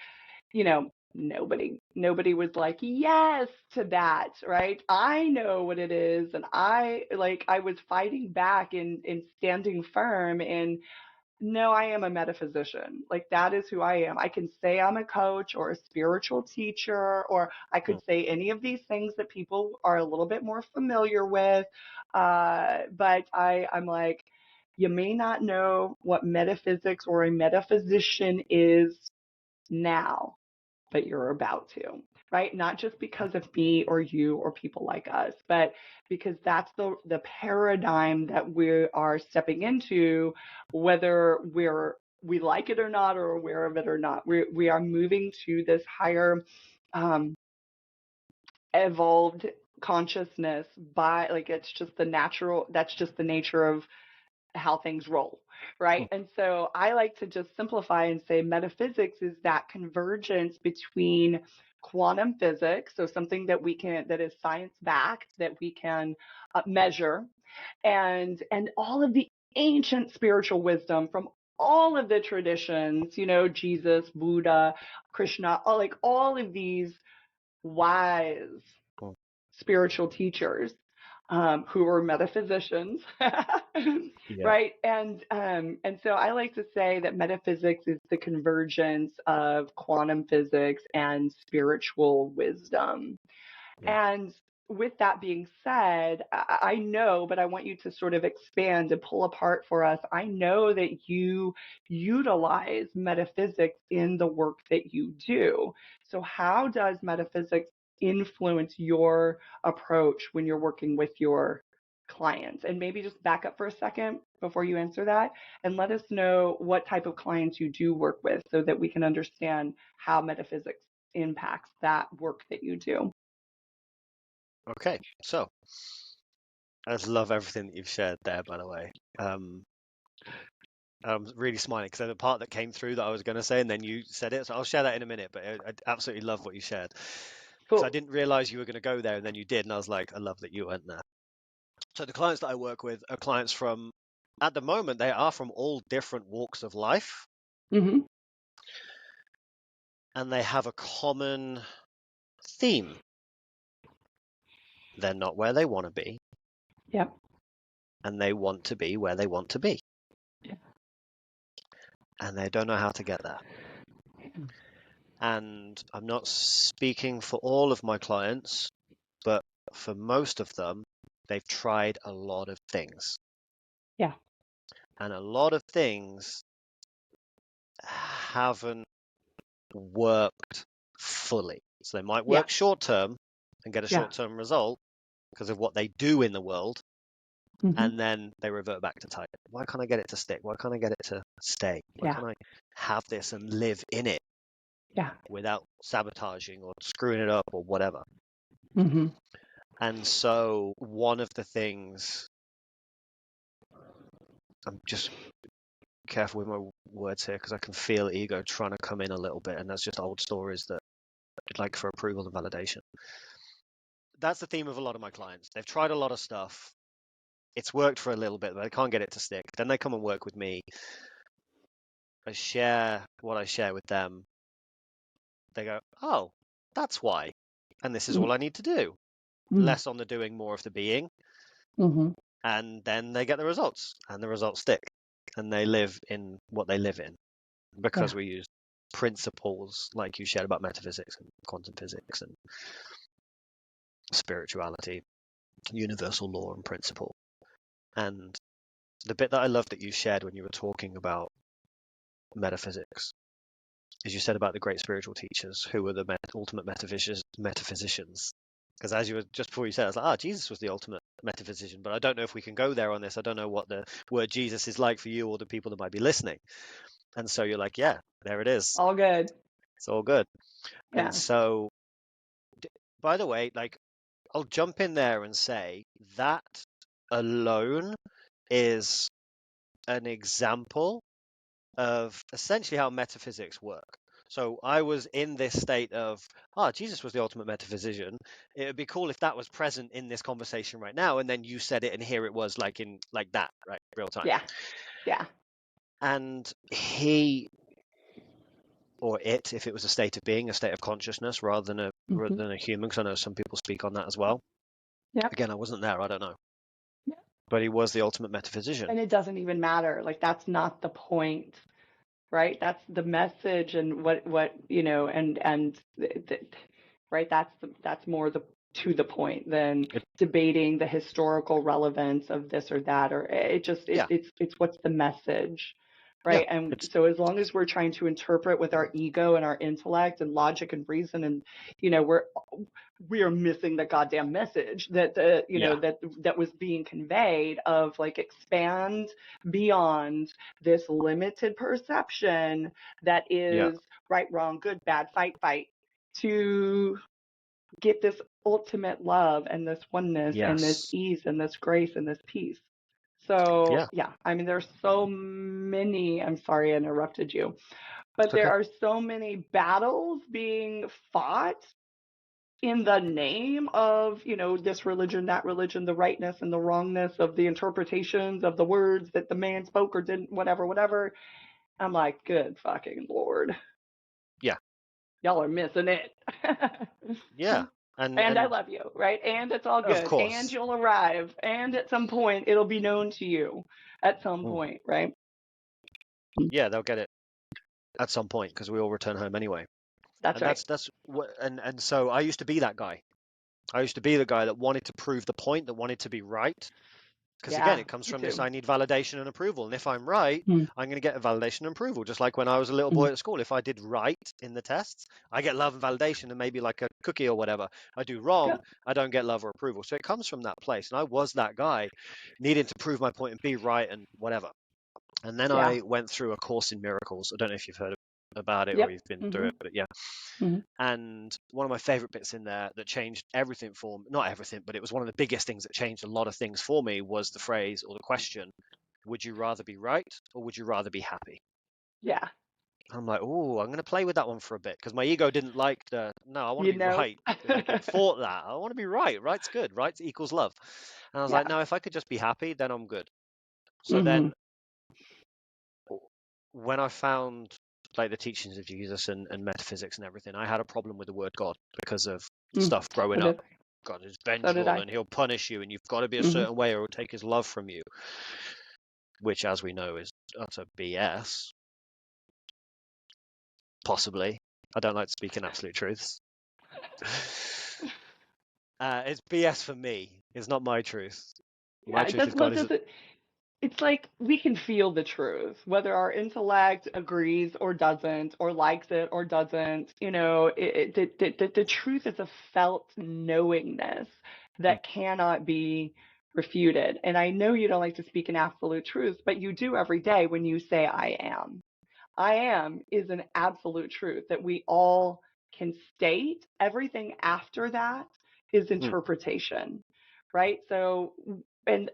nobody was like yes to that, right? I know what it is, and I was fighting back and standing firm in, no, I am a metaphysician. Like, that is who I am. I can say I'm a coach or a spiritual teacher, or I could say any of these things that people are a little bit more familiar with, but I'm like, you may not know what metaphysics or a metaphysician is now, but you're about to, right? Not just because of me or you or people like us, but because that's the paradigm that we are stepping into, whether we like it or not, or aware of it or not. We are moving to this higher um, evolved consciousness by, like, it's just the natural, that's just the nature of how things roll, right? And so I like to just simplify and say metaphysics is that convergence between quantum physics, so something that that is science backed, that we can measure, and all of the ancient spiritual wisdom from all of the traditions, Jesus, Buddha, Krishna, all of these wise spiritual teachers who were metaphysicians,
Yeah.
right? And so I like to say that metaphysics is the convergence of quantum physics and spiritual wisdom.
Yeah.
And with that being said, I know, but I want you to sort of expand and pull apart for us. I know that you utilize metaphysics in the work that you do. So, how does metaphysics influence your approach when you're working with your clients? And maybe just back up for a second before you answer that and let us know what type of clients you do work with so that we can understand how metaphysics impacts that work that you do.
Okay. So I just love everything that you've shared there, by the way. I'm really smiling because the part that came through that I was going to say, and then you said it. So I'll share that in a minute. But I absolutely love what you shared because I
Cool.
didn't realize you were going to go there, and then you did, and I was like, I love that you went there. So the clients that I work with are clients from, at the moment, they are from all different walks of life,
Mm-hmm.
and they have a common theme. They're not where they want to be,
Yep.
and they want to be where they want to be,
Yeah.
and they don't know how to get there. And I'm not speaking for all of my clients, but for most of them, they've tried a lot of things.
Yeah.
And a lot of things haven't worked fully. So they might
Yeah.
work short term and get a
Yeah.
short term result because of what they do in the world,
Mm-hmm.
and then they revert back to type. Why can't I get it to stick? Why can't I get it to stay? Why
Yeah.
can't I have this and live in it
Yeah.
without sabotaging or screwing it up or whatever?
Mm-hmm.
And so one of the things, I'm just careful with my words here because I can feel ego trying to come in a little bit, and that's just old stories that I'd like for approval and validation. That's the theme of a lot of my clients. They've tried a lot of stuff. It's worked for a little bit, but they can't get it to stick. Then they come and work with me. I share what I share with them. They go, oh, that's why. And this is all I need to do.
Mm-hmm.
Less on the doing, more of the being.
Mm-hmm.
And then they get the results, and the results stick. And they live in what they live in because
Yeah.
we use principles like you shared about metaphysics and quantum physics and spirituality, universal law and principle. And the bit that I loved that you shared when you were talking about metaphysics is you said about the great spiritual teachers who were the ultimate metaphysicians. Because as you were just before you said, I was like, Jesus was the ultimate metaphysician, but I don't know if we can go there on this. I don't know what the word Jesus is like for you or the people that might be listening. And so you're like, yeah, there it is.
All good.
It's all good.
Yeah.
And so, by the way, like, I'll jump in there and say that alone is an example of essentially how metaphysics work. So I was in this state of, Jesus was the ultimate metaphysician. It would be cool if that was present in this conversation right now, and then you said it, and here it was, like in like that, right, real time.
Yeah. Yeah.
And he or it, if it was a state of being, a state of consciousness, rather than
Mm-hmm.
a human, because I know some people speak on that as well.
Yep.
Again, I wasn't there, I don't know,
Yeah.
but he was the ultimate metaphysician.
And it doesn't even matter. Like, that's not the point, right? That's the message, and what right. That's more to the point than debating the historical relevance of this or that, or
Yeah,
it's what's the message,
yeah,
right? And
it's
so as long as we're trying to interpret with our ego and our intellect and logic and reason, and we are missing the goddamn message that
yeah,
that was being conveyed, of like, expand beyond this limited perception that
yeah,
is right, wrong, good, bad, fight, to get this ultimate love and this oneness and this
yes,
ease and this grace and this peace. So
yeah,
yeah, I mean, there's so many, I'm sorry I interrupted you,
it's
but there
okay.
are so many battles being fought in the name of, this religion, that religion, the rightness and the wrongness of the interpretations of the words that the man spoke or didn't, whatever. I'm like, good fucking Lord.
Yeah,
Y'all are missing it.
yeah,
And I
and
love you, right? And it's all
of
good. And
course,
you'll arrive. And at some point, it'll be known to you at some
mm,
point, right?
yeah, they'll get it at some point because we all return home anyway.
That's
And
right.
that's what, and so I used to be that guy. I used to be the guy that wanted to prove the point, that wanted to be right. Because again,
Yeah,
it comes
me
from this,
too.
I need validation and approval. And if I'm right,
Mm,
I'm going to get a validation and approval. Just like when I was a little boy
mm.
at school, if I did right in the tests, I get love and validation and maybe like a cookie or whatever. I do wrong,
Yep.
I don't get love or approval. So it comes from that place. And I was that guy needing to prove my point and be right and whatever. And then
Yeah.
I went through a course in miracles. I don't know if you've heard about it or
Yep.
you've been through
Mm-hmm.
it, but yeah.
Mm-hmm.
And one of my favorite bits in there that changed everything for me, not everything, but it was one of the biggest things that changed a lot of things for me, was the phrase or the question, would you rather be right or would you rather be happy?
Yeah.
I'm like, oh, I'm going to play with that one for a bit because my ego didn't like no, I want to
You
be
know?
right. Like it fought that. I want to be right. Right's good. Right equals love. And I was like,
Yeah.
no, if I could just be happy, then I'm good. So
Mm-hmm.
then when I found like the teachings of Jesus and metaphysics and everything, I had a problem with the word God because of stuff growing
So
up.
did
God is
so did
vengeful
I.
and he'll punish you and you've got to be a
Mm-hmm.
certain way or he'll take his love from you, which, as we know, is utter BS, possibly. I don't like speaking absolute truths. It's BS for me. It's not my truth.
Yeah,
My
it
truth
does.
is
Well,
God
it
is.
doesn't. It's like we can feel the truth, whether our intellect agrees or doesn't, or likes it or doesn't. You know, the truth is a felt knowingness
Mm,
that cannot be refuted. And I know you don't like to speak in absolute truths, but you do every day when you say, I am. I am is an absolute truth that we all can state. Everything after that is
mm,
interpretation, right? So, and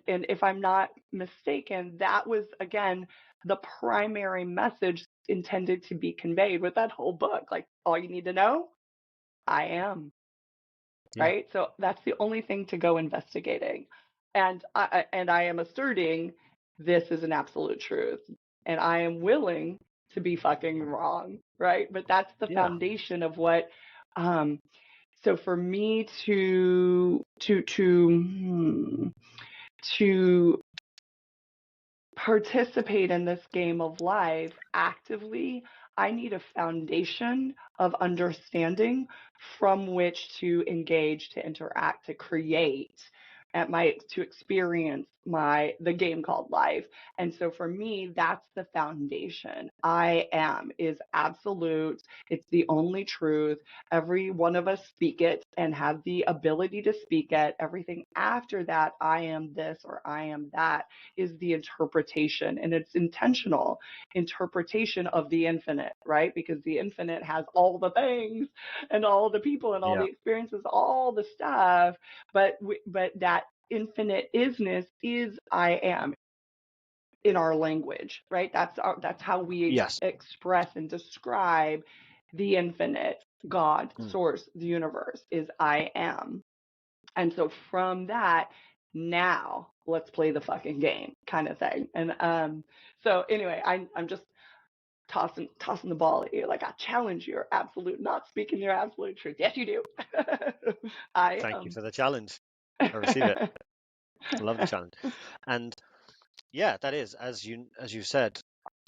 if I'm not mistaken, that was again the primary message intended to be conveyed with that whole book. Like, all you need to know, I am,
yeah.
right? So that's the only thing to go investigating. And I am asserting this is an absolute truth. And I am willing to be fucking wrong, right? But that's the
Yeah.
foundation of what um so for me to participate in this game of life actively, I need a foundation of understanding from which to engage, to interact, to create to experience the game called life. And so for me, that's the foundation. I am is absolute. It's the only truth. Every one of us speak it and have the ability to speak it. Everything after that, I am this or I am that, is the interpretation, and it's intentional interpretation of the infinite, right? Because the infinite has all the things and all the people and all the
Yeah.
experiences, all the stuff, but that infinite isness is I am in our language, right? That's how we
Yes.
express and describe the infinite, God,
Mm.
source, the universe is I am. And so from that, now let's play the fucking game kind of thing. And so anyway, I'm just tossing the ball at you. Like, I challenge your absolute not speaking your absolute truth. Yes, you do. I
Thank you for the challenge. I receive it. I love the challenge. And yeah, that is, as you said,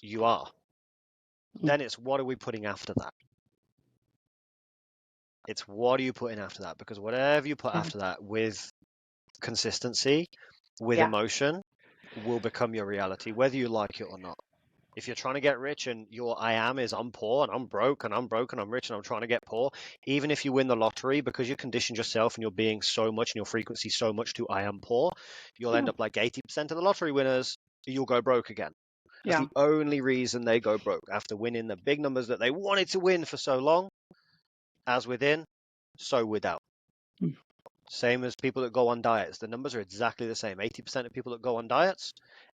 you are. Then it's what are we putting after that? It's what are you putting after that? Because whatever you put
Yeah.
after that with consistency, with
Yeah.
emotion, will become your reality, whether you like it or not. If you're trying to get rich and your I am is I'm poor and I'm broke and I'm broke and I'm rich and I'm trying to get poor, even if you win the lottery, because you conditioned yourself and you're being so much and your frequency so much to I am poor, you'll end
Yeah.
up like 80% of the lottery winners, you'll go broke again. That's
Yeah.
the only reason they go broke after winning the big numbers that they wanted to win for so long. As within, so without.
Mm.
Same as people that go on diets. The numbers are exactly the same. 80% of people that go on diets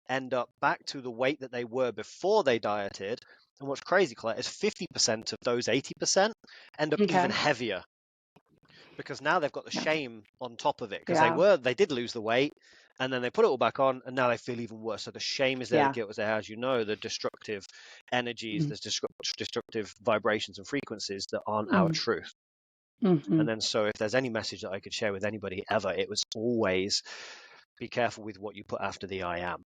end up back to the weight that they were before they dieted. And what's crazy, Colette, is 50% of those 80% end up even
Okay.
heavier because now they've got the
Yeah.
shame on top of it because
Yeah.
they did lose the weight and then they put it all back on and now they feel even worse. So the shame is there, the
Yeah.
guilt is there, as you know, the destructive energies,
Mm.
there's destructive vibrations and frequencies that aren't our
Mm.
truth.
Mm-hmm.
And then, so if there's any message that I could share with anybody ever, it was always be careful with what you put after the I am,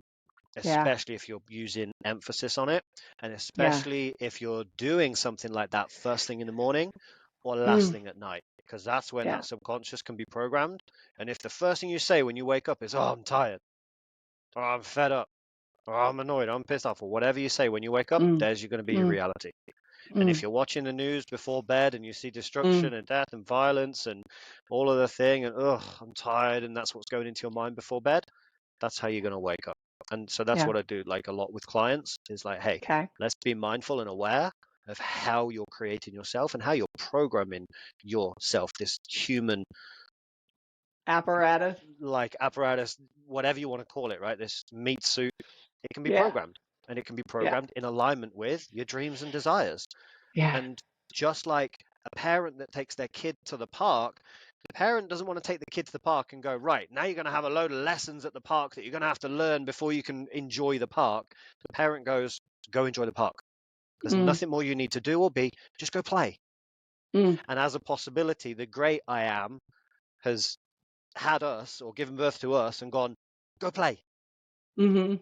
Yeah.
especially if you're using emphasis on it, and
Yes.
especially if you're doing something like that first thing in the morning or last
Mm.
thing at night, because that's when
Yeah.
that subconscious can be programmed. And if the first thing you say when you wake up is, oh, I'm tired, or I'm fed up, or I'm annoyed, I'm pissed off, or whatever you say when you wake up,
Mm.
there's going to be your
Mm.
reality. And if
Mm.
you're watching the news before bed and you see
Mm.
destruction and death and violence and all of the thing, and I'm tired, and that's what's going into your mind before bed, that's how you're going to wake up. And so that's
Yeah.
what I do like a lot with clients is like, hey,
Okay.
let's be mindful and aware of how you're creating yourself and how you're programming yourself, this human
Apparatus.
like apparatus, whatever you want to call it, right? This meat suit, it can be
Yeah.
programmed, and it can be
Yeah.
programmed in alignment with your dreams and desires.
Yeah.
And just like a parent that takes their kid to the park, the parent doesn't want to take the kid to the park and go, right, now you're going to have a load of lessons at the park that you're going to have to learn before you can enjoy the park. The parent goes, go enjoy the park. There's
Mm.
nothing more you need to do or be, just go play.
Mm.
And as a possibility, the great I am has had us or given birth to us and gone, go play.
Mm-hmm.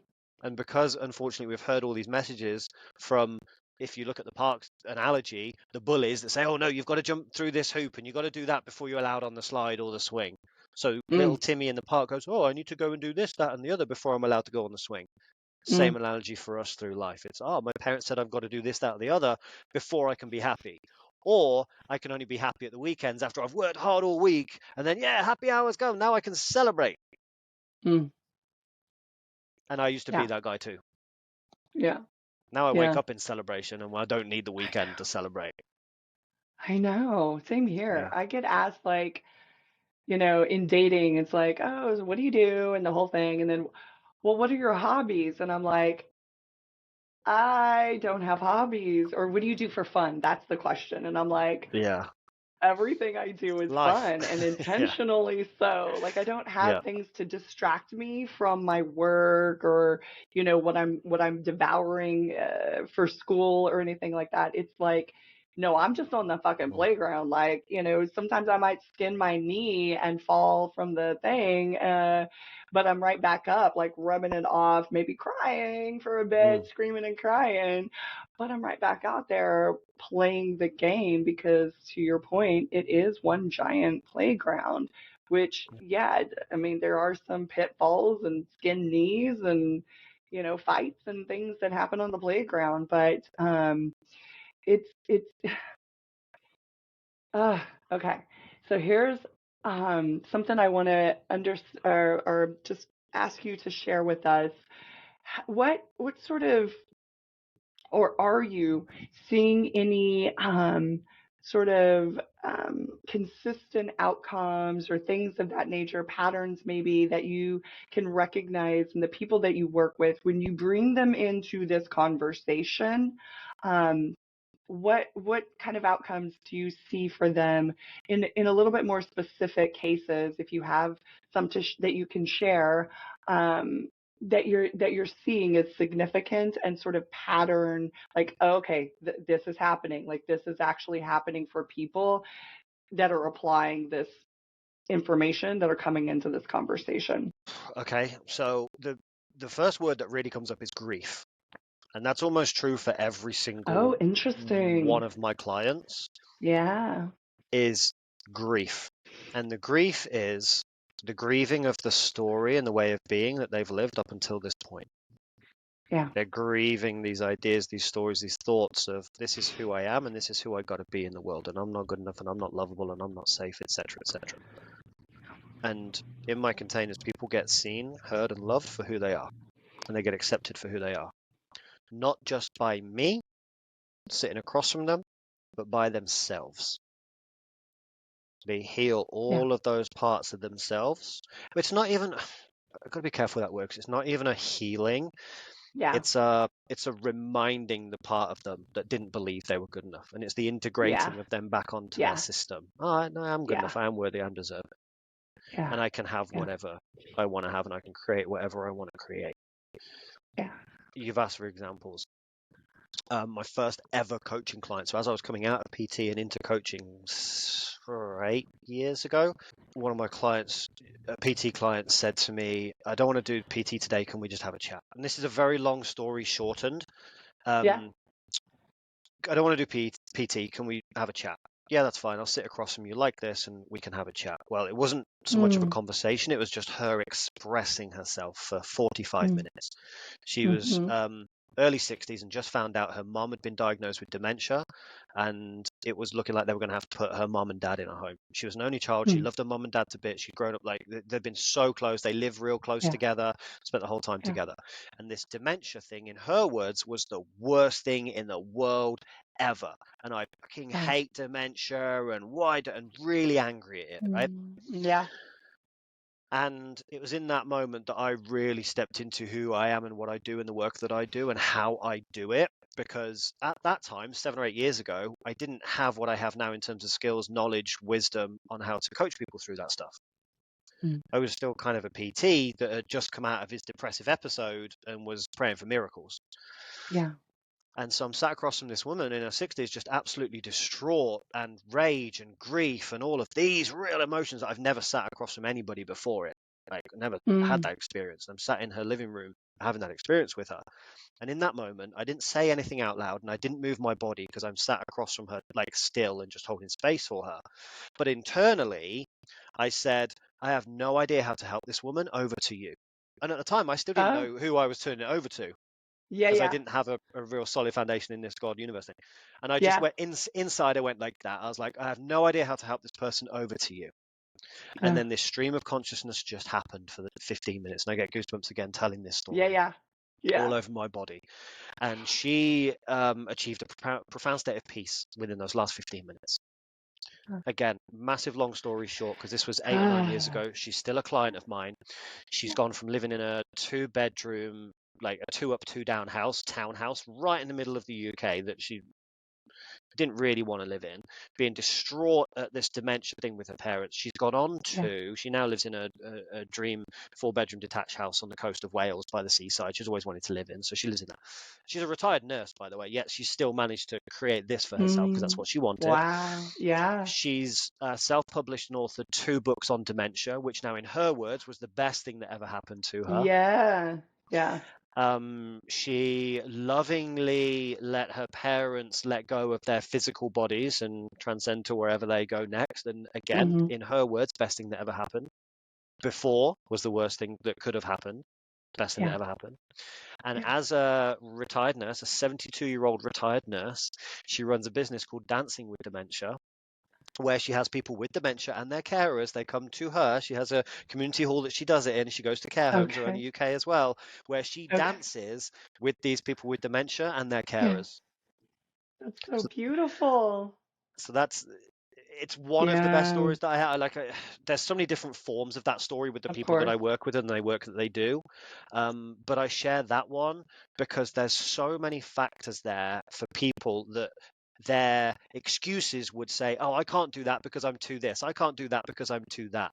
And because unfortunately we've heard all these messages from if you look at the park's analogy, the bullies that say, oh no, you've got to jump through this hoop and you've got to do that before you're allowed on the slide or the swing. So little
Mm,
Timmy in the park goes, oh, I need to go and do this, that, and the other before I'm allowed to go on the swing.
mm,
Same analogy for us through life. It's, oh, my parents said I've got to do this, that, or the other before I can be happy. Or I can only be happy at the weekends after I've worked hard all week. And then, yeah, happy hours go. Now I can celebrate.
mm.
And I used to be
Yeah,
that guy too.
yeah,
Now I wake
yeah.
up in celebration and I don't need the weekend to celebrate.
I know. Same here.
Yeah.
I get asked like, in dating, it's like, oh, so what do you do? And the whole thing. And then, well, what are your hobbies? And I'm like, I don't have hobbies. Or what do you do for fun? That's the question. And I'm like,
Yeah.
everything I do is
Life.
fun and
Yeah.
intentionally so. Like I don't have
Yeah.
things to distract me from my work or, what I'm devouring for school or anything like that. It's like, no, I'm just on the fucking
Mm,
playground. Like, sometimes I might skin my knee and fall from the thing, but I'm right back up, like rubbing it off, maybe crying for a
mm,
bit, screaming and crying, but I'm right back out there playing the game because, to your point, it is one giant playground, which, yeah, I mean, there are some pitfalls and skin knees and, fights and things that happen on the playground, but it's uh, okay. So here's something I want to or just ask you to share with us. What sort of, or are you seeing any sort of consistent outcomes or things of that nature, patterns maybe that you can recognize in the people that you work with when you bring them into this conversation? Um, what kind of outcomes do you see for them in a little bit more specific cases, if you have some that you can share, um, that you're seeing is significant and sort of pattern, like, oh, okay, this is happening, like this is actually happening for people that are applying this information that are coming into this conversation.
Okay. So the first word that really comes up is grief. And that's almost true for every
Oh,
single one
interesting.
of my clients
Yeah,
is grief. And the grief is the grieving of the story and the way of being that they've lived up until this point.
yeah,
They're grieving these ideas, these stories, these thoughts of this is who I am and this is who I got to be in the world, and I'm not good enough and I'm not lovable and I'm not safe, etc., etc. And in my containers, people get seen, heard, and loved for who they are, and they get accepted for who they are, not just by me sitting across from them, but by themselves. They heal
yeah,
all of those parts of themselves. It's not even, I've got to be careful that works. It's not even a healing.
yeah,
It's a reminding the part of them that didn't believe they were good enough. And it's the
yeah,
integrating of them back onto their
yeah,
system. Oh, no, I'm good
yeah,
enough. I am worthy. I'm deserving.
yeah,
And I can have
yeah,
whatever I want to have and I can create whatever I want to create.
yeah,
You've asked for examples. My first ever coaching client. So as I was coming out of PT and into coaching 8 years ago, one of my clients, a PT client, said to me, "I don't want to do PT today. Can we just have a chat?" And this is a very long story shortened.
yeah.
I don't want to do PT. Can we have a chat? Yeah, that's fine. I'll sit across from you like this and we can have a chat. Well, it wasn't so much of a
Mm,
conversation. It was just her expressing herself for 45
mm,
minutes. She was
mm-hmm,
early 60s and just found out her mom had been diagnosed with dementia, and it was looking like they were going to have to put her mom and dad in a home. She was an only child. She
mm,
loved her mom and dad to bits. She'd grown up like they'd been so close. They lived real close
yeah,
together, spent the whole time
yeah,
together. And this dementia thing, in her words, was the worst thing in the world ever. And I fucking
yeah,
hate dementia and and really angry at it, right?
yeah,
And it was in that moment that I really stepped into who I am and what I do and the work that I do and how I do it. Because at that time, 7 or 8 years ago, I didn't have what I have now in terms of skills, knowledge, wisdom on how to coach people through that stuff.
mm,
I was still kind of a PT that had just come out of his depressive episode and was praying for miracles.
yeah,
And so I'm sat across from this woman in her 60s, just absolutely distraught and rage and grief and all of these real emotions that I've never sat across from anybody before it. Like, I never had
mm,
that experience. I'm sat in her living room having that experience with her. And in that moment, I didn't say anything out loud, and I didn't move my body because I'm sat across from her, like still and just holding space for her. But internally, I said, I have no idea how to help this woman, over to you. And at the time, I still didn't
Oh,
know who I was turning it over to,
yeah,
because I
yeah,
didn't have a real solid foundation in this God universe thing. And I just
yeah.
went inside, I went like that. I was like, I have no idea how to help this person, over to you. And
Oh,
then this stream of consciousness just happened for the 15 minutes. And I get goosebumps again telling this
yeah,
story
yeah, yeah.
all over my body. And she achieved a profound state of peace within those last 15 minutes. Again, massive long story short, because this was 8 or 9 years
Ah,
ago. She's still a client of mine. She's gone from living in a 2-bedroom, like a 2 up, 2 down townhouse, right in the middle of the UK that she didn't really want to live in, being distraught at this dementia thing with her parents. She's gone on
yeah.
to, she now lives in a dream 4-bedroom detached house on the coast of Wales by the seaside. She's always wanted to live in, so she lives in that. She's a retired nurse, by the way, yet she's still managed to create this for herself because that's
Mm,
what she wanted.
wow. Yeah.
She's self-published and authored 2 books on dementia, which now, in her words, was the best thing that ever happened to her.
Yeah. Yeah.
She lovingly let her parents let go of their physical bodies and transcend to wherever they go next. And again,
Hmm.
in her words, best thing that ever happened. Before was the worst thing that could have happened. Best thing that
Yeah.
ever happened. And
Yeah.
as a retired nurse, a 72-year-old retired nurse, she runs a business called Dancing with Dementia, where she has people with dementia and their carers. They come to her. She has a community hall that she does it in. She goes to care homes around
Okay.
the UK as well, where she
Okay.
dances with these people with dementia and their
Yeah.
carers.
That's so
So,
beautiful.
so that's, it's one of the best
Yeah.
stories that I have. Like, there's so many different forms of that story with the
Of
people that
course.
I work with and the work that they do. But I share that one because there's so many factors there for people that their excuses would say, oh, I can't do that because I'm too this. I can't do that because I'm too that.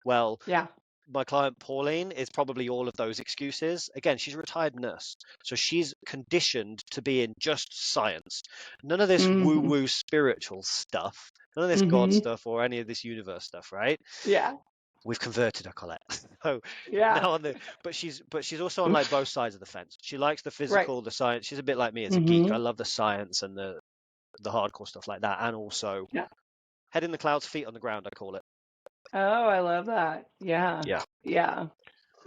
Well,
Yeah.
my client Pauline is probably all of those excuses. Again, she's a retired nurse, so she's conditioned to be in just science. None of this
Hmm.
woo-woo spiritual stuff, none of this God
Hmm.
stuff or any of this universe stuff, right?
Yeah.
We've converted her, Colette. So
Yeah.
now on the, but she's also on like
Oof.
both sides of the fence. She likes the
Right.
physical, the science. She's a bit like me as a geek. I
Hmm.
love the science and the hardcore stuff like that, and also
Yeah.
head in the clouds, feet on the ground, I call it.
Oh, I love that. Yeah.
Yeah.
Yeah.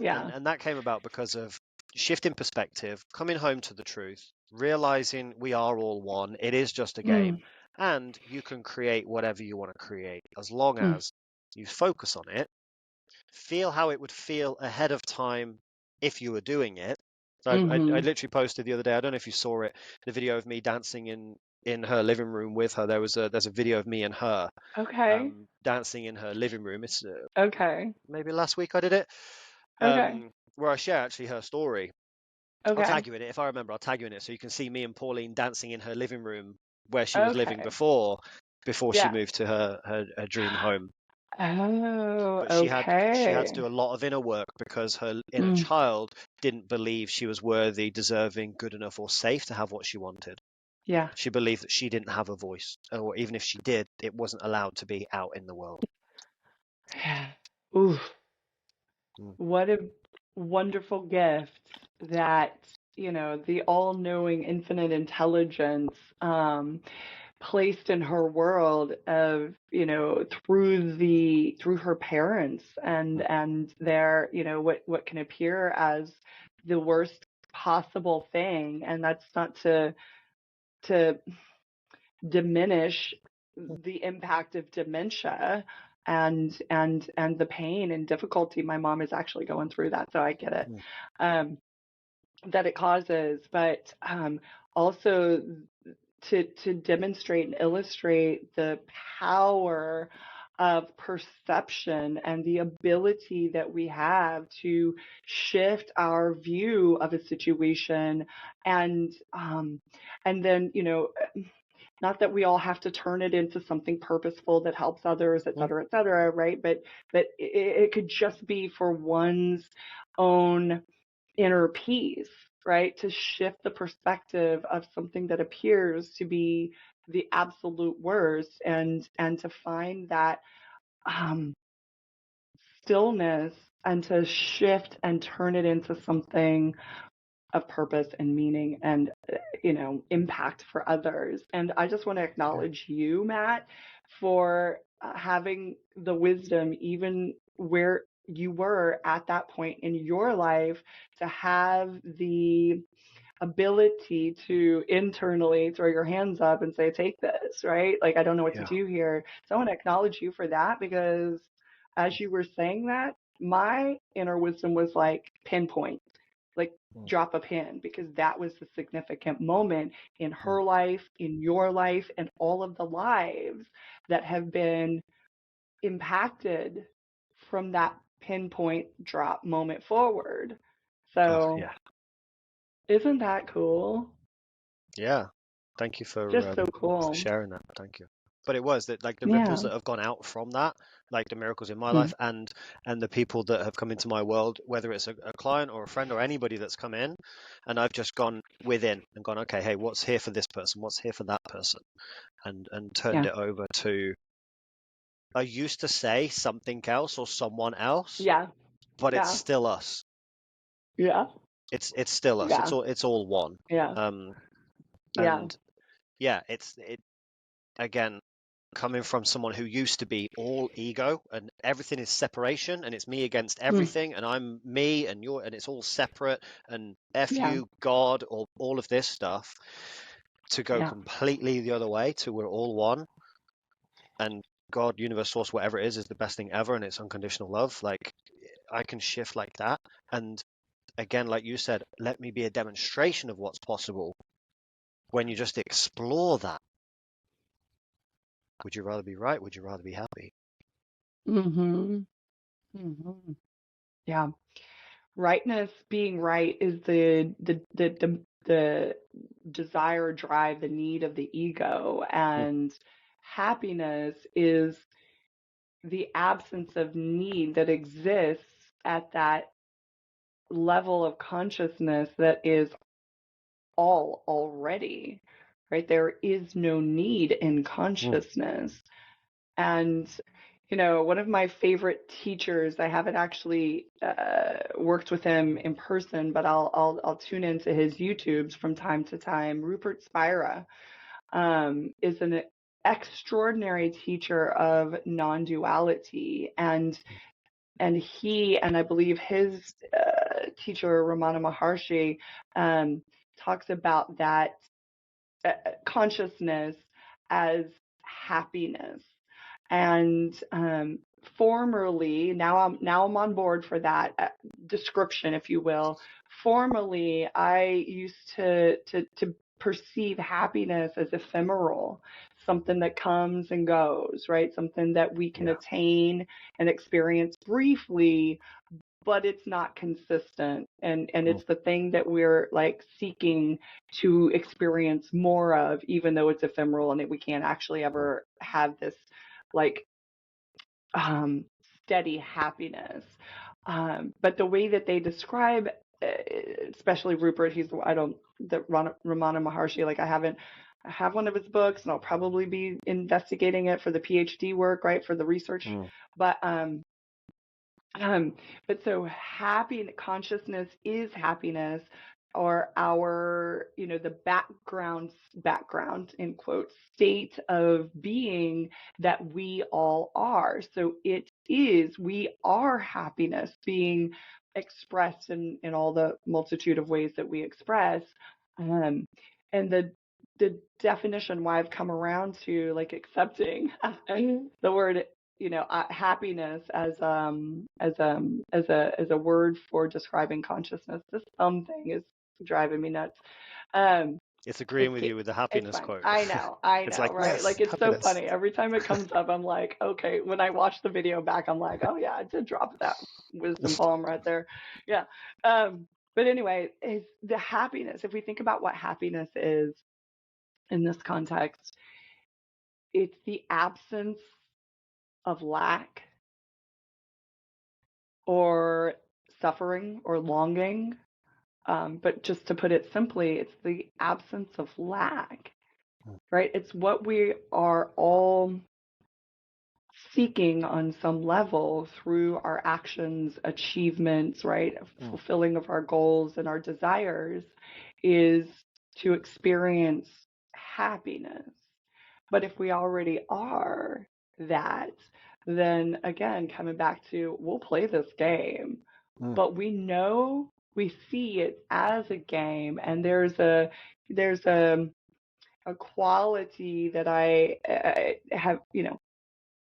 and
Yeah.
and that came about because of shifting perspective, coming home to the truth, realizing we are all one. It is just a game,
Mm.
and you can create whatever you want to create as long
Mm.
as you focus on it, feel how it would feel ahead of time if you were doing it. So I
Hmm.
literally posted the other day, I don't know if you saw it, the video of me dancing in her living room with her. There's a video of me and her
Okay.
dancing in her living room. It's
Okay.
maybe last week I did it,
Okay.
where I share actually her story. I'll
Okay.
tag you in it. If I remember, I'll tag you in it so you can see me and Pauline dancing in her living room where she was living
Okay.
before she
Yeah.
moved to her dream home.
Oh,
But she had to
okay.
do a lot of inner work because her inner
Mm.
child didn't believe she was worthy, deserving, good enough, or safe to have what she wanted.
Yeah.
She believed that she didn't have a voice, or even if she did, it wasn't allowed to be out in the world.
Yeah. Ooh,
Mm,
what a wonderful gift that, the all-knowing infinite intelligence placed in her world of, through her parents
mm,
and their, what can appear as the worst possible thing. And that's not to diminish the impact of dementia and the pain and difficulty. My mom is actually going through that, so I get it.
mm,
Um, that it causes, but also to demonstrate and illustrate the power of perception and the ability that we have to shift our view of a situation and then not that we all have to turn it into something purposeful that helps others,
mm,
et cetera, right? But it could just be for one's own inner peace, right? To shift the perspective of something that appears to be the absolute worst and to find that um, stillness and to shift and turn it into something of purpose and meaning and, impact for others. And I just want to acknowledge you, Matt, for having the wisdom, even where you were at that point in your life, to have the ability to internally throw your hands up and say, take this, right? Like, I don't know what to
Yeah.
do here. So I want to acknowledge you for that, because as you were saying that, my inner wisdom was like, pinpoint, like
Mm,
drop a pin, because that was the significant moment in
mm,
her life, in your life, and all of the lives that have been impacted from that pinpoint drop moment forward.
oh,
So
yeah.
isn't that cool?
Yeah. Thank you
Just so
for
cool.
sharing that. Thank you. But it was that, like, the ripples
Yeah.
that have gone out from that, like the miracles in my
Mm.
life, and the people that have come into my world, whether it's a client or a friend or anybody that's come in, and I've just gone within and gone, okay, hey, what's here for this person? What's here for that person? And turned
Yeah.
it over to, I used to say something else or someone else,
Yeah.
but it's
Yeah.
still us.
Yeah.
It's still us.
Yeah.
It's all one.
Yeah.
Um,
Yeah.
and yeah, it again, coming from someone who used to be all ego and everything is separation and it's me against
Mm.
everything and I'm me and you're and it's all separate and F
Yeah.
you, God, or all of this stuff, to go
Yeah.
completely the other way to we're all one, and God, universe, source, whatever it is the best thing ever, and it's unconditional love. Like, I can shift like that. And again, like you said, let me be a demonstration of what's possible. When you just explore that, would you rather be right? Would you rather be happy?
Mm-hmm. Mm-hmm. Yeah. Rightness, being right, is the desire, drive, the need of the ego,
Mm,
and happiness is the absence of need that exists at that level of consciousness that is all already, right? There is no need in
mm,
consciousness. And, one of my favorite teachers, I haven't actually worked with him in person, but I'll tune into his YouTubes from time to time. Rupert Spira is an extraordinary teacher of non-duality, and I believe his teacher Ramana Maharshi talks about that consciousness as happiness. And formerly, now I'm on board for that description, if you will. Formerly, I used to perceive happiness as ephemeral, something that comes and goes, right? Something that we can
yeah.
attain and experience briefly, but it's not consistent, and
Mm,
it's the thing that we're like seeking to experience more of, even though it's ephemeral and that we can't actually
mm,
ever have this like um steady happiness. But the way that they describe, especially Rupert, I don't, the Ramana Maharshi, like I have one of his books and I'll probably be investigating it for the PhD work, right, for the research.
mm,
But um, but so happy consciousness is happiness, or our, the background in quotes state of being that we all are. So we are happiness being expressed in all the multitude of ways that we express. Um, and the definition why I've come around to like accepting the word, happiness as a word for describing consciousness. This thing is driving me nuts. Um,
it's agreeing
it's
with you with the
it's
happiness
fine.
quote.
I
It's
know,
like,
right?
yes,
Like, it's so
happiness.
funny. Every time it comes up, I'm like, okay. When I watch the video back, I'm like, oh yeah, I did drop that wisdom poem right there. Yeah. But anyway, is the happiness. If we think about what happiness is in this context, it's the absence of lack or suffering or longing. But just to put it simply, it's the absence of lack,
Mm,
right? It's what we are all seeking on some level through our actions, achievements, right? Fulfilling of our goals and our desires is to experience happiness. But if we already are that, then again, coming back to we'll play this game, but we see it as a game, and there's a quality that I have,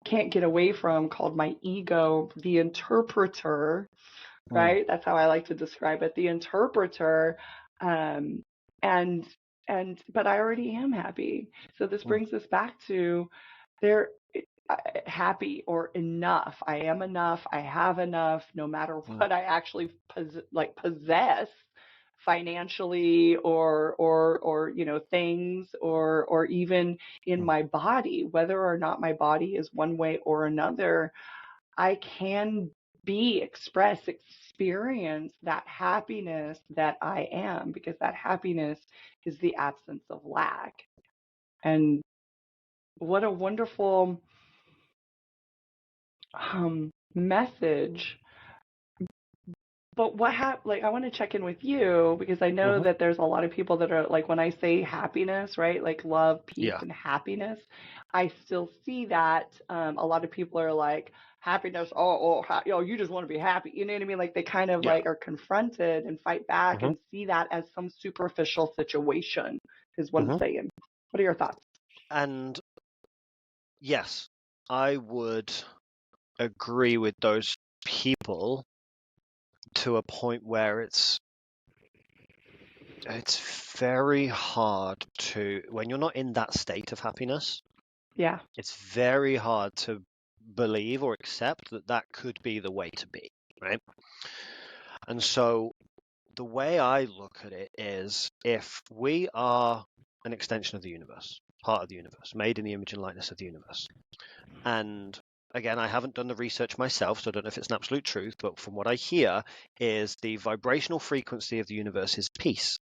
can't get away from called my ego, the interpreter, right? That's how I like to describe it, the interpreter. Um, and but I already am happy. So this brings us back to there happy or enough. I am enough. I have enough, no matter what I actually possess financially or things or even in my body, whether or not my body is one way or another. I can experience that happiness that I am, because that happiness is the absence of lack. And what a wonderful message. But I want to check in with you, because I know that there's a lot of people that are like, when I say happiness, right? Like love, peace, and happiness, I still see that a lot of people are like, happiness, you just want to be happy. You know what I mean? Like they kind of like are confronted and fight back and see that as some superficial situation, is what I'm saying. What are your thoughts?
And yes, I would agree with those people to a point where it's very hard to, when you're not in that state of happiness, it's very hard to believe or accept that that could be the way to be, right? And so the way I look at it is, if we are an extension of the universe, part of the universe, made in the image and likeness of the universe, and again, I haven't done the research myself, so I don't know if it's an absolute truth, but from what I hear is the vibrational frequency of the universe is peace.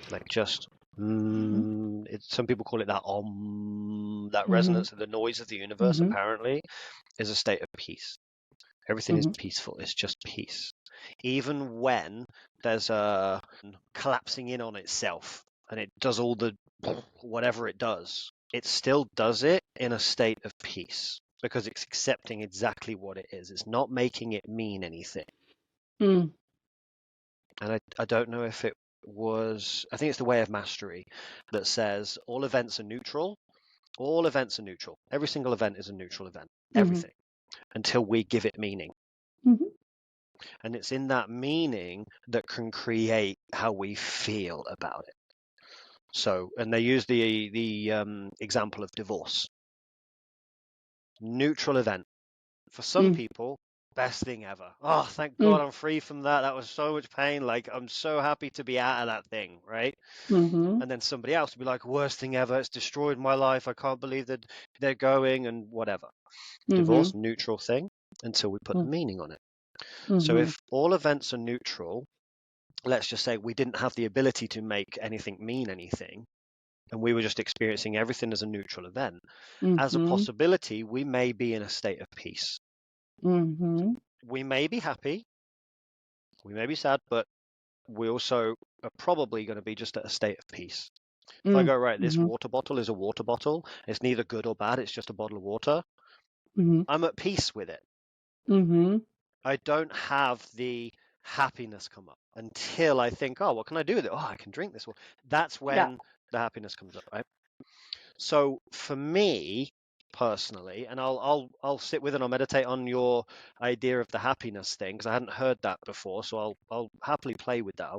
Like just, some people call it that that resonance of the noise of the universe, apparently, is a state of peace. Everything is peaceful. It's just peace. Even when there's a collapsing in on itself and it does all the whatever it does, it still does it in a state of peace, because it's accepting exactly what it is. It's not making it mean anything. And I don't know if it was, I think it's the Way of Mastery that says all events are neutral. All events are neutral. Every single event is a neutral event. Everything. Until we give it meaning. And it's in that meaning that can create how we feel about it. So, and they use the example of divorce. Neutral event. For some people, best thing ever. Oh, thank God I'm free from that. That was so much pain. Like, I'm so happy to be out of that thing, right? And then somebody else will be like, worst thing ever. It's destroyed my life. I can't believe that they're going and whatever. Divorce, neutral thing until we put the meaning on it. So if all events are neutral, let's just say we didn't have the ability to make anything mean anything, and we were just experiencing everything as a neutral event, as a possibility, we may be in a state of peace. We may be happy, we may be sad, but we also are probably going to be just at a state of peace. If I go, right, this water bottle is a water bottle, it's neither good or bad, it's just a bottle of water, I'm at peace with it. I don't have the happiness come up until I think, oh, what can I do with it? Oh, I can drink this one. That's when the happiness comes up, right? So for me personally, and I'll sit with and I'll meditate on your idea of the happiness thing, because I hadn't heard that before. So I'll happily play with that.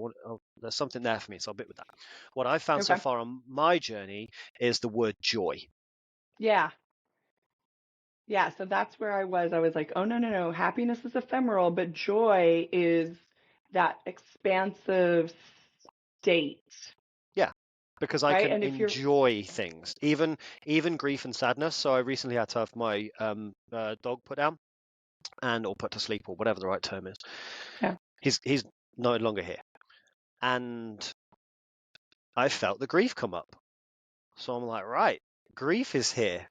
There's something there for me, so I'll bit with that. What I've found so far on my journey is the word joy.
Yeah, so that's where I was. I was like, oh, no. Happiness is ephemeral, but joy is that expansive state.
Yeah, because I can enjoy things, even grief and sadness. So I recently had to have my dog put down or put to sleep, or whatever the right term is.
Yeah.
He's no longer here. And I felt the grief come up. So I'm like, right, grief is here.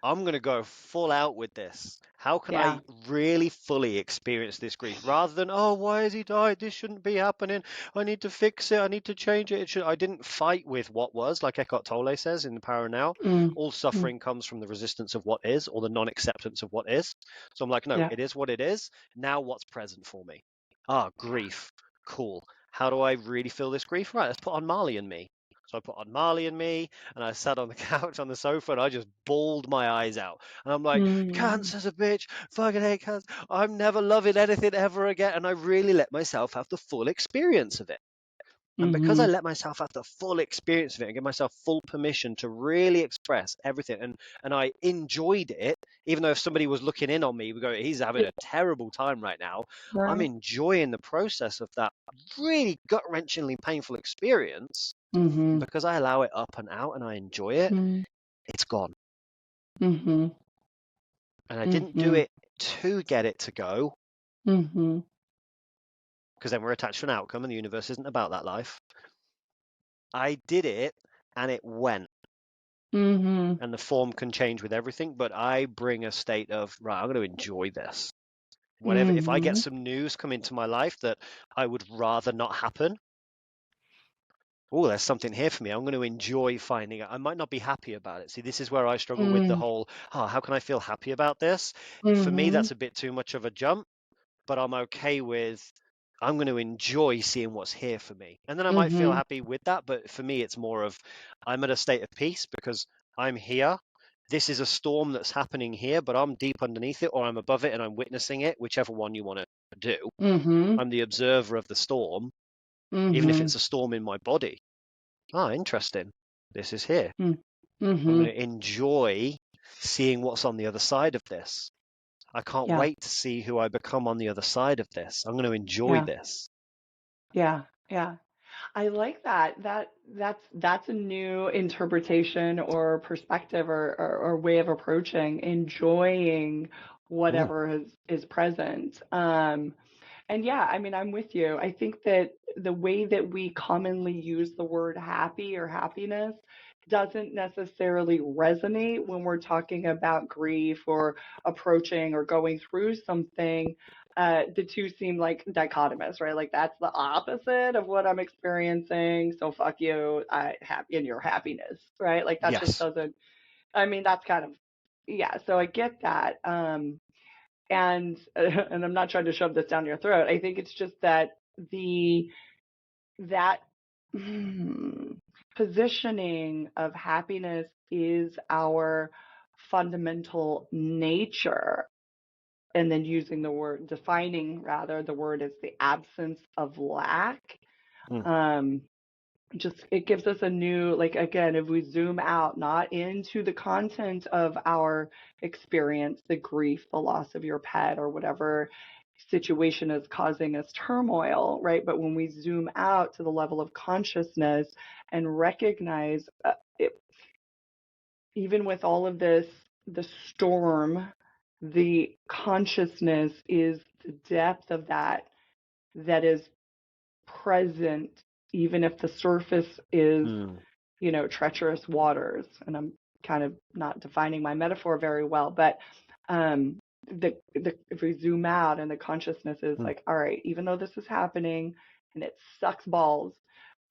I'm going to go full out with this. How can
Yeah.
I really fully experience this grief rather than, oh, why has he died? This shouldn't be happening. I need to fix it. I need to change it. I didn't fight with what was, like Eckhart Tolle says in The Power of Now.
Mm.
All
Mm.
suffering comes from the resistance of what is or the non-acceptance of what is. So I'm like, no,
Yeah.
it is what it is. Now what's present for me? Ah, grief. Cool. How do I really feel this grief? Right, let's put on Marley and Me. So I put on Marley and Me, and I sat on the couch on the sofa, and I just bawled my eyes out. And I'm like,
Mm.
cancer's a bitch, fucking hate cancer. I'm never loving anything ever again. And I really let myself have the full experience of it. And because I
Mm-hmm.
let myself have the full experience of it and give myself full permission to really express everything, and I enjoyed it, even though if somebody was looking in on me, we go, he's having a terrible time right now. I'm
Right.
enjoying the process of that really gut-wrenchingly painful experience. And
Mm-hmm.
because I allow it up and out and I enjoy it, it's gone.
Mm-hmm.
And I didn't do
Mm-hmm.
it to get it to go,
Mm-hmm.
because then we're attached to an outcome and the universe isn't about that life. I did it and it went.
Mm-hmm.
And the form can change with everything, but I bring a state of, right, I'm going to enjoy this. Whatever, if I get
Mm-hmm.
some news come into my life that I would rather not happen, oh, there's something here for me. I'm going to enjoy finding out. I might not be happy about it. See, this is where I struggle with the whole, oh, how can I feel happy about this? For me,
Mm-hmm.
that's a bit too much of a jump, but I'm okay with, I'm going to enjoy seeing what's here for me. And then I might feel
Mm-hmm.
happy with that. But for me, it's more of, I'm at a state of peace because I'm here. This is a storm that's happening here, but I'm deep underneath it, or I'm above it and I'm witnessing it, whichever one you want to do.
Mm-hmm.
I'm the observer of the storm, even if
Mm-hmm.
it's a storm in my body. Ah, interesting. This is here. I'm
Mm-hmm.
going to enjoy seeing what's on the other side of this. I can't
Yeah.
wait to see who I become on the other side of this. I'm going to enjoy
Yeah.
this.
Yeah. Yeah. I like that. That's a new interpretation or perspective or way of approaching enjoying
Mm,
whatever is present. And yeah, I mean, I'm with you. I think that the way that we commonly use the word happy or happiness doesn't necessarily resonate when we're talking about grief or approaching or going through something. The two seem like dichotomous, right? Like that's the opposite of what I'm experiencing. So fuck you, I happy in your happiness, right? Like that just
yes.
doesn't. I mean, that's kind of yeah. So I get that. And and I'm not trying to shove this down your throat. I think it's just that the that positioning of happiness is our fundamental nature, and then using the word defining rather the word as the absence of lack.
Mm,
Um, just it gives us a new, like again, if we zoom out not into the content of our experience, the grief, the loss of your pet or whatever situation is causing us turmoil, right? But when we zoom out to the level of consciousness and recognize it, even with all of this, the storm, the consciousness is the depth of that is present, even if the surface is,
mm,
treacherous waters. And I'm kind of not defining my metaphor very well, but um, if we zoom out and the consciousness is
mm,
like, all right, even though this is happening and it sucks balls,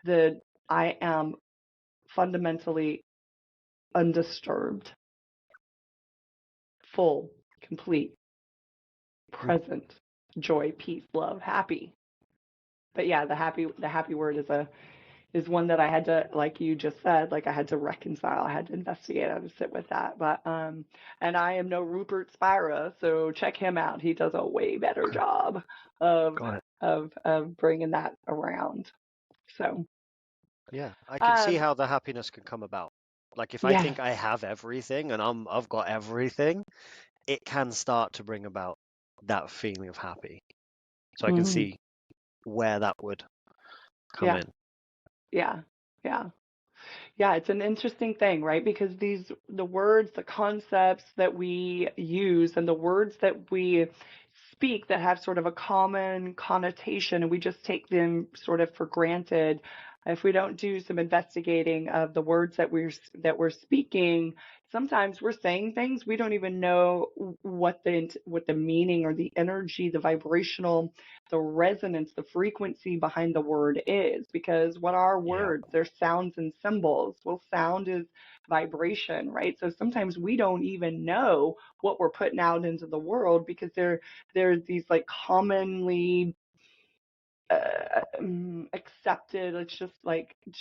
the I am fundamentally undisturbed, full, complete,
mm.
present, joy, peace, love, happy. But yeah, the happy word is one that I had to, like you just said, like I had to reconcile, I had to investigate, I had to sit with that. But and I am no Rupert Spira, so check him out. He does a way better
Okay,
job of
got it.
of bringing that around. So
Yeah, I can see
um
how the happiness can come about. Like if I
yes.
think I have everything and I've got everything, it can start to bring about that feeling of happy. So I can
Hmm.
see where that would come
Yeah.
in.
Yeah. Yeah. Yeah, it's an interesting thing, right? Because the words, the concepts that we use and the words that we speak that have sort of a common connotation, and we just take them sort of for granted. If we don't do some investigating of the words that we're speaking, sometimes we're saying things we don't even know what the meaning or the energy, the vibrational, the resonance, the frequency behind the word is. Because what are
Yeah.
words? They're sounds and symbols. Well, sound is vibration, right? So sometimes we don't even know what we're putting out into the world because there's these like commonly accepted. It's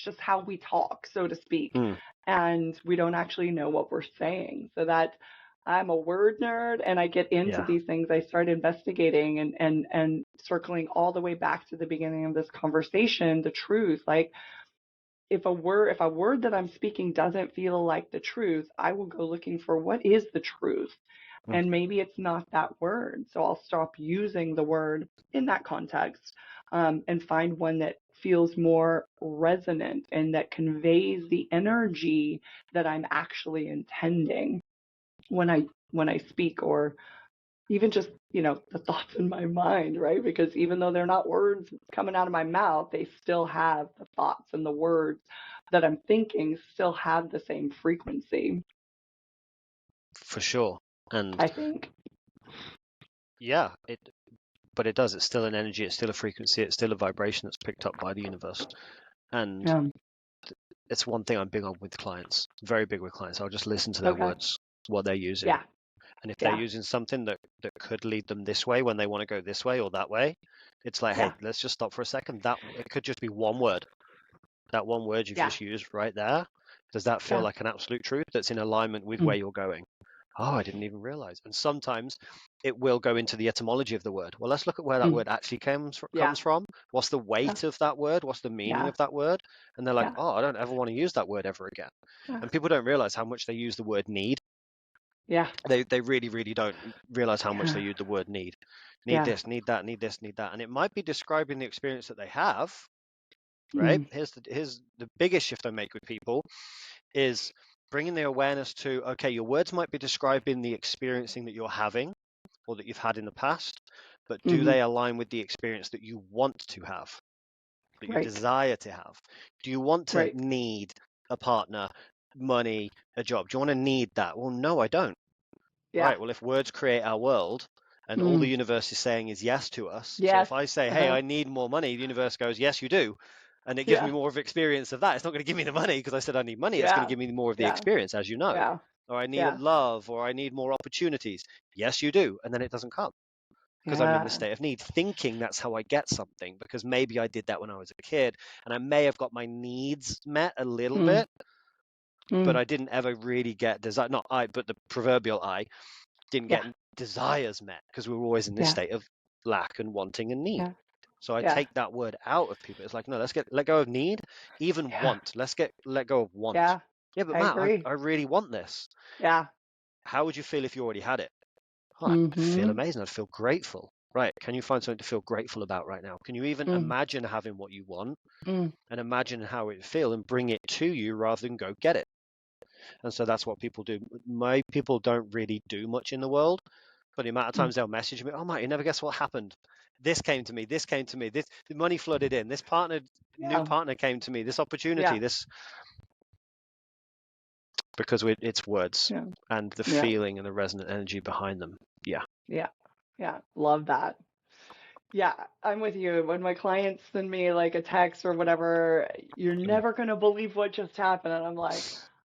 just how we talk, so to speak,
Mm.
and we don't actually know what we're saying. So that I'm a word nerd, and I get into
Yeah.
these things. I start investigating and circling all the way back to the beginning of this conversation, the truth. Like if a word that I'm speaking doesn't feel like the truth, I will go looking for what is the truth.
Mm.
And maybe it's not that word. So I'll stop using the word in that context, and find one that feels more resonant and that conveys the energy that I'm actually intending when I speak, or even just, the thoughts in my mind, right? Because even though they're not words coming out of my mouth, they still have the thoughts, and the words that I'm thinking still have the same frequency,
For sure. And
I think.
yeah, but it does. It's still an energy. It's still a frequency. It's still a vibration that's picked up by the universe. And
Yeah.
it's one thing I'm big on with clients, very big with clients. I'll just listen to their
Okay.
words, what they're using.
Yeah.
And if they're
Yeah.
using something that could lead them this way when they want to go this way or that way, it's like,
Yeah.
hey, let's just stop for a second. That it could just be one word. That one word you've
Yeah.
just used right there. Does that feel
Yeah.
like an absolute truth that's in alignment with
Mm.
where you're going? Oh, I didn't even realize. And sometimes it will go into the etymology of the word. Well, let's look at where that
Mm.
word actually
Yeah.
comes from. What's the
Yeah.
weight of that word? What's the meaning
Yeah.
of that word? And they're like,
Yeah.
oh, I don't ever want to use that word ever again.
Yeah.
And people don't realize how much they use the word need.
Yeah.
They really, really don't realize how much they
Yeah.
use the word need. Need
Yeah.
this, need that, need this, need that. And it might be describing the experience that they have, right?
Mm.
Here's the biggest shift I make with people is bringing the awareness to, okay, your words might be describing the experiencing that you're having or that you've had in the past, but do
Mm-hmm.
they align with the experience that you want to have, that you
Right.
desire to have? Do you want to
Right.
need a partner, money, a job? Do you want to need that? Well, no, I don't.
Yeah.
Right. Well, if words create our world and all the
Mm.
universe is saying is yes to us, so
Yes.
if I say, hey,
Uh-huh.
I need more money, the universe goes, yes, you do. And it gives me
Yeah.
more of experience of that. It's not going to give me the money because I said I need money. It's going to
Yeah.
give me more of the
Yeah.
experience, as you know.
Yeah.
Or I need
Yeah.
love, or I need more opportunities. Yes, you do. And then it doesn't come because I'm in the
Yeah.
state of need, thinking that's how I get something because maybe I did that when I was a kid and I may have got my needs met a little
Mm.
bit, but
Mm.
I didn't ever really get desire. Not I, but the proverbial I didn't
Yeah.
get desires met because we were always in this
Yeah.
state of lack and wanting and need.
Yeah.
So I
Yeah.
take that word out of people. It's like, no, let go of need, even
Yeah.
want. Let go of want.
Yeah.
Yeah, but
I
Matt,
agree.
I really want this.
Yeah.
How would you feel if you already had it? Oh, I'd feel
Mm-hmm.
amazing. I'd feel grateful. Right. Can you find something to feel grateful about right now? Can you even
Mm.
imagine having what you want
Mm.
and imagine how it would feel and bring it to you rather than go get it? And so that's what people do. My people don't really do much in the world, but the amount of
Mm.
times they'll message me, oh, mate, you never guess what happened. This came to me. This came to me. This the money flooded in. This partner, new
Yeah.
partner came to me. This opportunity.
Yeah.
This because it's words
Yeah.
and the
Yeah.
feeling and the resonant energy behind them. Yeah.
Yeah. Yeah. Love that. Yeah, I'm with you. When my clients send me like a text or whatever, you're
Mm.
never gonna believe what just happened. And I'm like,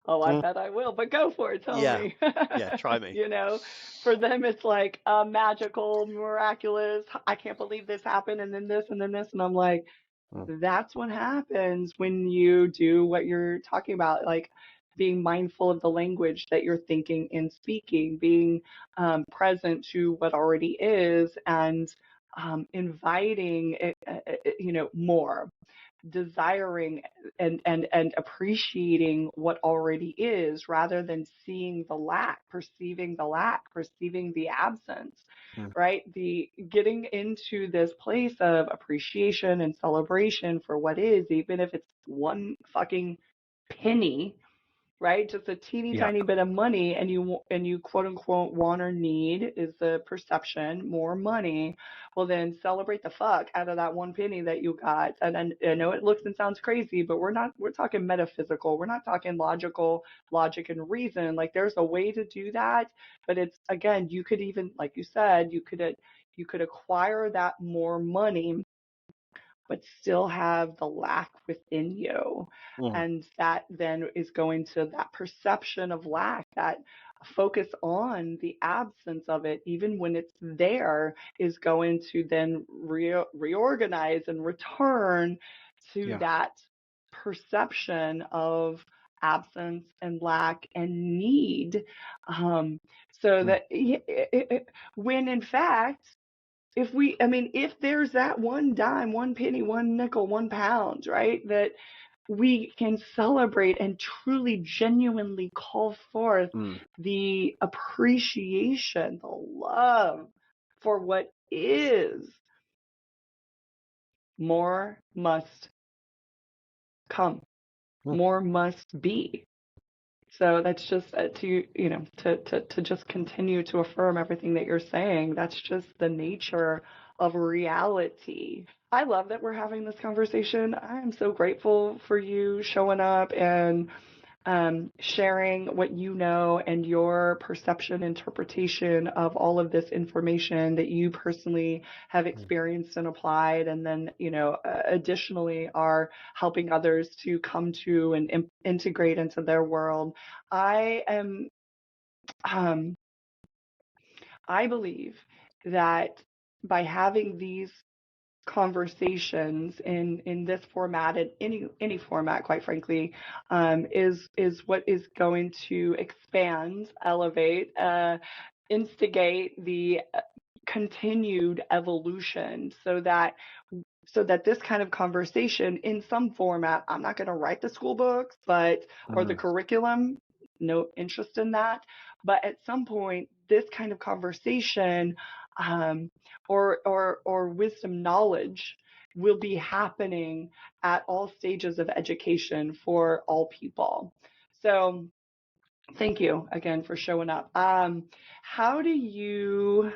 oh, I
Mm.
bet I will, but go for it, tell
Yeah.
me.
Yeah. Try me.
You know, for them it's like magical, miraculous. I can't believe this happened, and then this, and then this, and I'm like,
Mm.
that's what happens when you do what you're talking about, like being mindful of the language that you're thinking and speaking, being present to what already is, and inviting it, more, desiring and appreciating what already is, rather than seeing the lack, perceiving the absence,
Mm.
right? The getting into this place of appreciation and celebration for what is, even if it's one fucking penny, right? Just a teeny
Yeah.
tiny bit of money, and you quote unquote want or need is the perception, more money. Well, then celebrate the fuck out of that one penny that you got. And I know it looks and sounds crazy, but we're talking metaphysical. We're not talking logical, logic and reason. Like there's a way to do that, but it's again, you could even, like you said, you could acquire that more money but still have the lack within you.
Mm.
And that then is going to that perception of lack, that focus on the absence of it, even when it's there, is going to then reorganize and return to
Yeah.
that perception of absence and lack and need. Um, so
Mm.
that when in fact, I mean, if there's that one dime, one penny, one nickel, 1 pound, right, that we can celebrate and truly, genuinely call forth
Mm.
the appreciation, the love for what is, more must come,
Mm.
more must be. So that's just to just continue to affirm everything that you're saying. That's just the nature of reality. I love that we're having this conversation. I'm so grateful for you showing up and sharing what you know and your perception, interpretation of all of this information that you personally have
Mm.
experienced and applied, and then, additionally are helping others to come to and integrate into their world. I am, um, I believe that by having these conversations in this format, in any format, quite frankly, is what is going to expand, elevate, instigate the continued evolution, so that this kind of conversation in some format, I'm not going to write the school books, but or the
Mm.
curriculum, no interest in that. But at some point, this kind of conversation, um, or wisdom knowledge will be happening at all stages of education for all people. So thank you again for showing up. How do you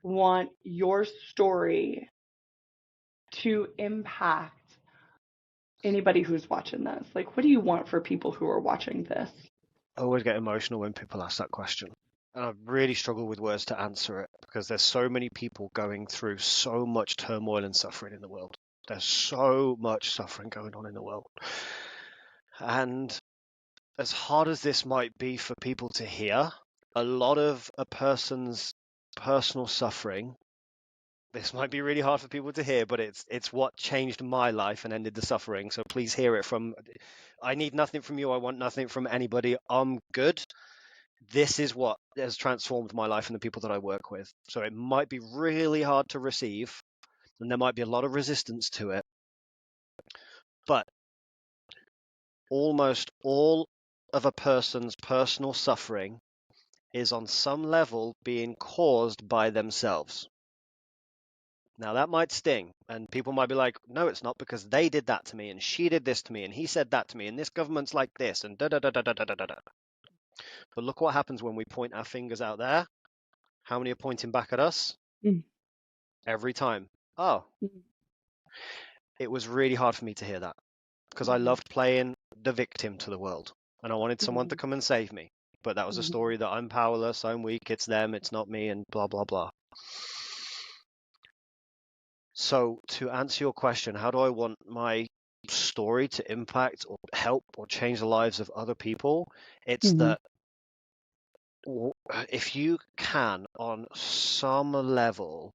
want your story to impact anybody who's watching this? Like, what do you want for people who are watching this?
I always get emotional when people ask that question. And I really struggle with words to answer it because there's so many people going through so much turmoil and suffering in the world. There's so much suffering going on in the world. And as hard as this might be for people to hear, a lot of a person's personal suffering, this might be really hard for people to hear, but it's what changed my life and ended the suffering. So please hear it from, I need nothing from you. I want nothing from anybody. I'm good. This is what has transformed my life and the people that I work with. So it might be really hard to receive, and there might be a lot of resistance to it. But almost all of a person's personal suffering is on some level being caused by themselves. Now that might sting, and people might be like, no, it's not, because they did that to me, and she did this to me, and he said that to me, and this government's like this, and da da da da da da da da. But look what happens when we point our fingers out there. How many are pointing back at us?
Mm.
Every time. Oh,
Mm.
it was really hard for me to hear that because I
Mhm.
loved playing the victim to the world, and I wanted someone to
Mhm.
come and save me. But that was a
Mhm.
story that I'm powerless, I'm weak, it's them, it's not me, and blah, blah, blah. So, to answer your question, how do I want my story to impact or help or change the lives of other people? It's
Mhm.
that if you can, on some level,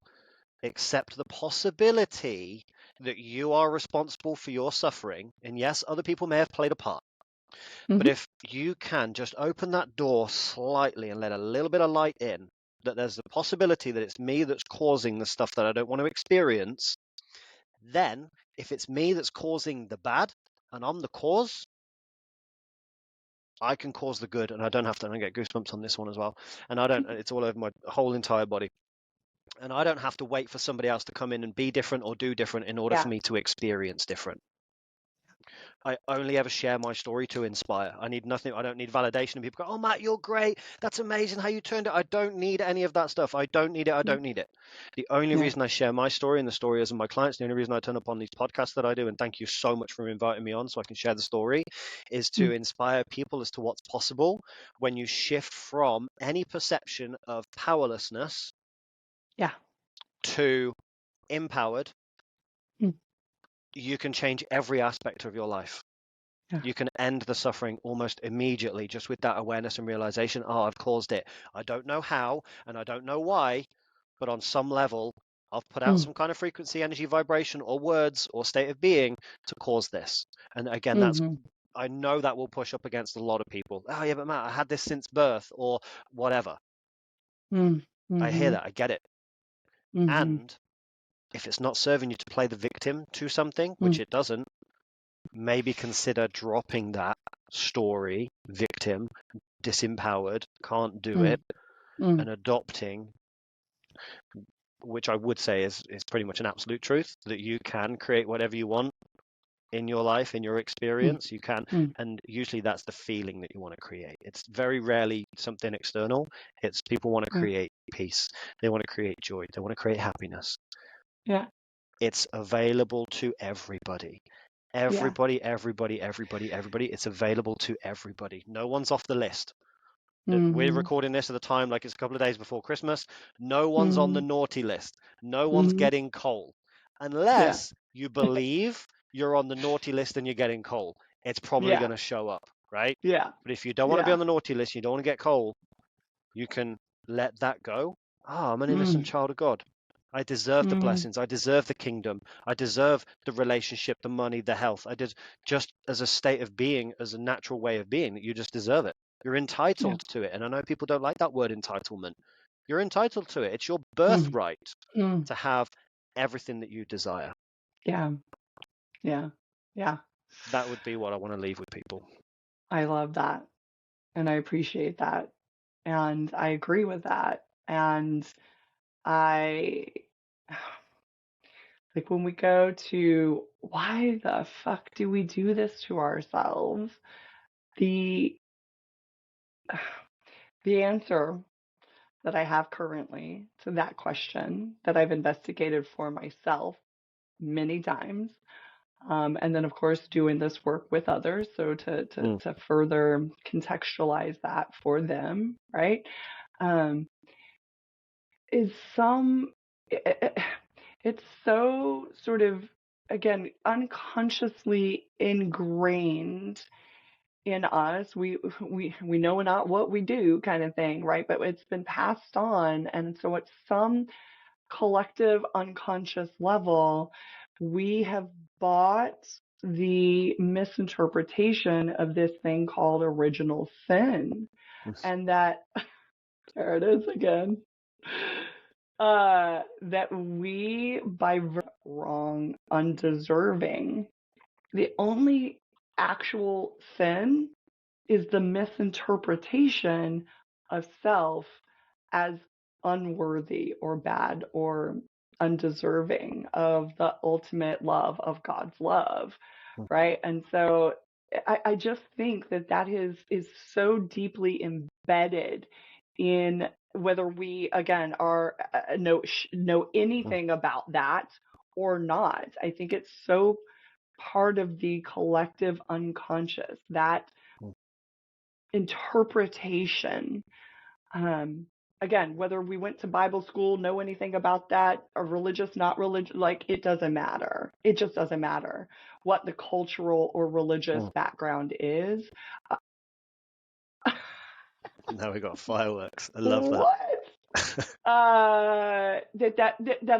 accept the possibility that you are responsible for your suffering, and yes, other people may have played a part, but
Mhm.
if you can just open that door slightly and let a little bit of light in, that there's the possibility that it's me that's causing the stuff that I don't want to experience, then if it's me that's causing the bad and I'm the cause, I can cause the good, and I don't have to. And I get goosebumps on this one as well. And I don't. It's all over my whole entire body. And I don't have to wait for somebody else to come in and be different or do different in order for
Yeah.
me to experience different. I only ever share my story to inspire. I need nothing. I don't need validation. And people go, "Oh, Matt, you're great. That's amazing how you turned it." I don't need any of that stuff. I don't need it. I don't need it. The only
Yeah.
reason I share my story and the stories of my clients, the only reason I turn up on these podcasts that I do, and thank you so much for inviting me on so I can share the story, is to
Mm.
inspire people as to what's possible when you shift from any perception of powerlessness
Yeah.
to empowered.
Mm.
You can change every aspect of your life.
Yeah.
You can end the suffering almost immediately just with that awareness and realization. Oh, I've caused it. I don't know how and I don't know why, but on some level, I've put out
Mm.
some kind of frequency, energy, vibration, or words or state of being to cause this. And again,
Mm-hmm.
I know that will push up against a lot of people. Oh, yeah, but Matt, I had this since birth or whatever.
Mm.
I hear
Mm-hmm.
that. I get it.
Mm-hmm.
And if it's not serving you to play the victim to something, which
Mm.
it doesn't, maybe consider dropping that story, victim, disempowered, can't do it,
Mm. Mm.
and adopting, which I would say is pretty much an absolute truth, that you can create whatever you want in your life, in your
Mm.
experience. You can,
Mm.
and usually that's the feeling that you want to create. It's very rarely something external. It's people want to
Yeah.
create peace. They want to create joy. They want to create happiness.
Yeah.
It's available to everybody.
Yeah.
Everybody. It's available to everybody. No one's off the list. We're
Mm-hmm.
recording this at the time like it's a couple of days before Christmas. No one's on
Mm-hmm.
the naughty list. No one's
Mm-hmm.
getting coal.
Yeah.
Unless you believe you're on the naughty list and you're getting coal. It's probably
Yeah.
going to show up, right?
Yeah.
But if you don't want to be
Yeah.
on the naughty list, you don't want to get coal, you can let that go. I'm an innocent
Mm.
child of God. I deserve the
Mm.
blessings. I deserve the kingdom. I deserve the relationship, the money, the health. I did just as a state of being, as a natural way of being, that you just deserve it. You're
Yeah.
entitled to it. And I know people don't like that word entitlement. You're entitled to it. It's your
Mm.
birthright
Mm.
to have everything that you desire.
Yeah. Yeah. Yeah.
That would be what I want to leave with people.
I love that. And I appreciate that. And I agree with that. And I like when we go to why the fuck do we do this to ourselves? The the answer that I have currently to that question that I've investigated for myself many times, and then of course doing this work with others, so
Mm,
to further contextualize that for them, right? Um, is some it's so sort of again unconsciously ingrained in us. We know not what we do kind of thing, right? But it's been passed on, and so at some collective unconscious level we have bought the misinterpretation of this thing called original sin,
mm,
and that there it is again. That we, by wrong, undeserving. The only actual sin is the misinterpretation of self as unworthy or bad or undeserving of the ultimate love of God's love,
mm,
right? And so I just think that that is so deeply embedded in whether we again are know
mm,
anything about that or not. I think it's so part of the collective unconscious, that
mm,
interpretation. Um, Again, whether we went to Bible school, know anything about that, or religious, not religious, like it doesn't matter. It just doesn't matter what the cultural or religious
mm.
background is.
Now we got fireworks. I love that.
What? That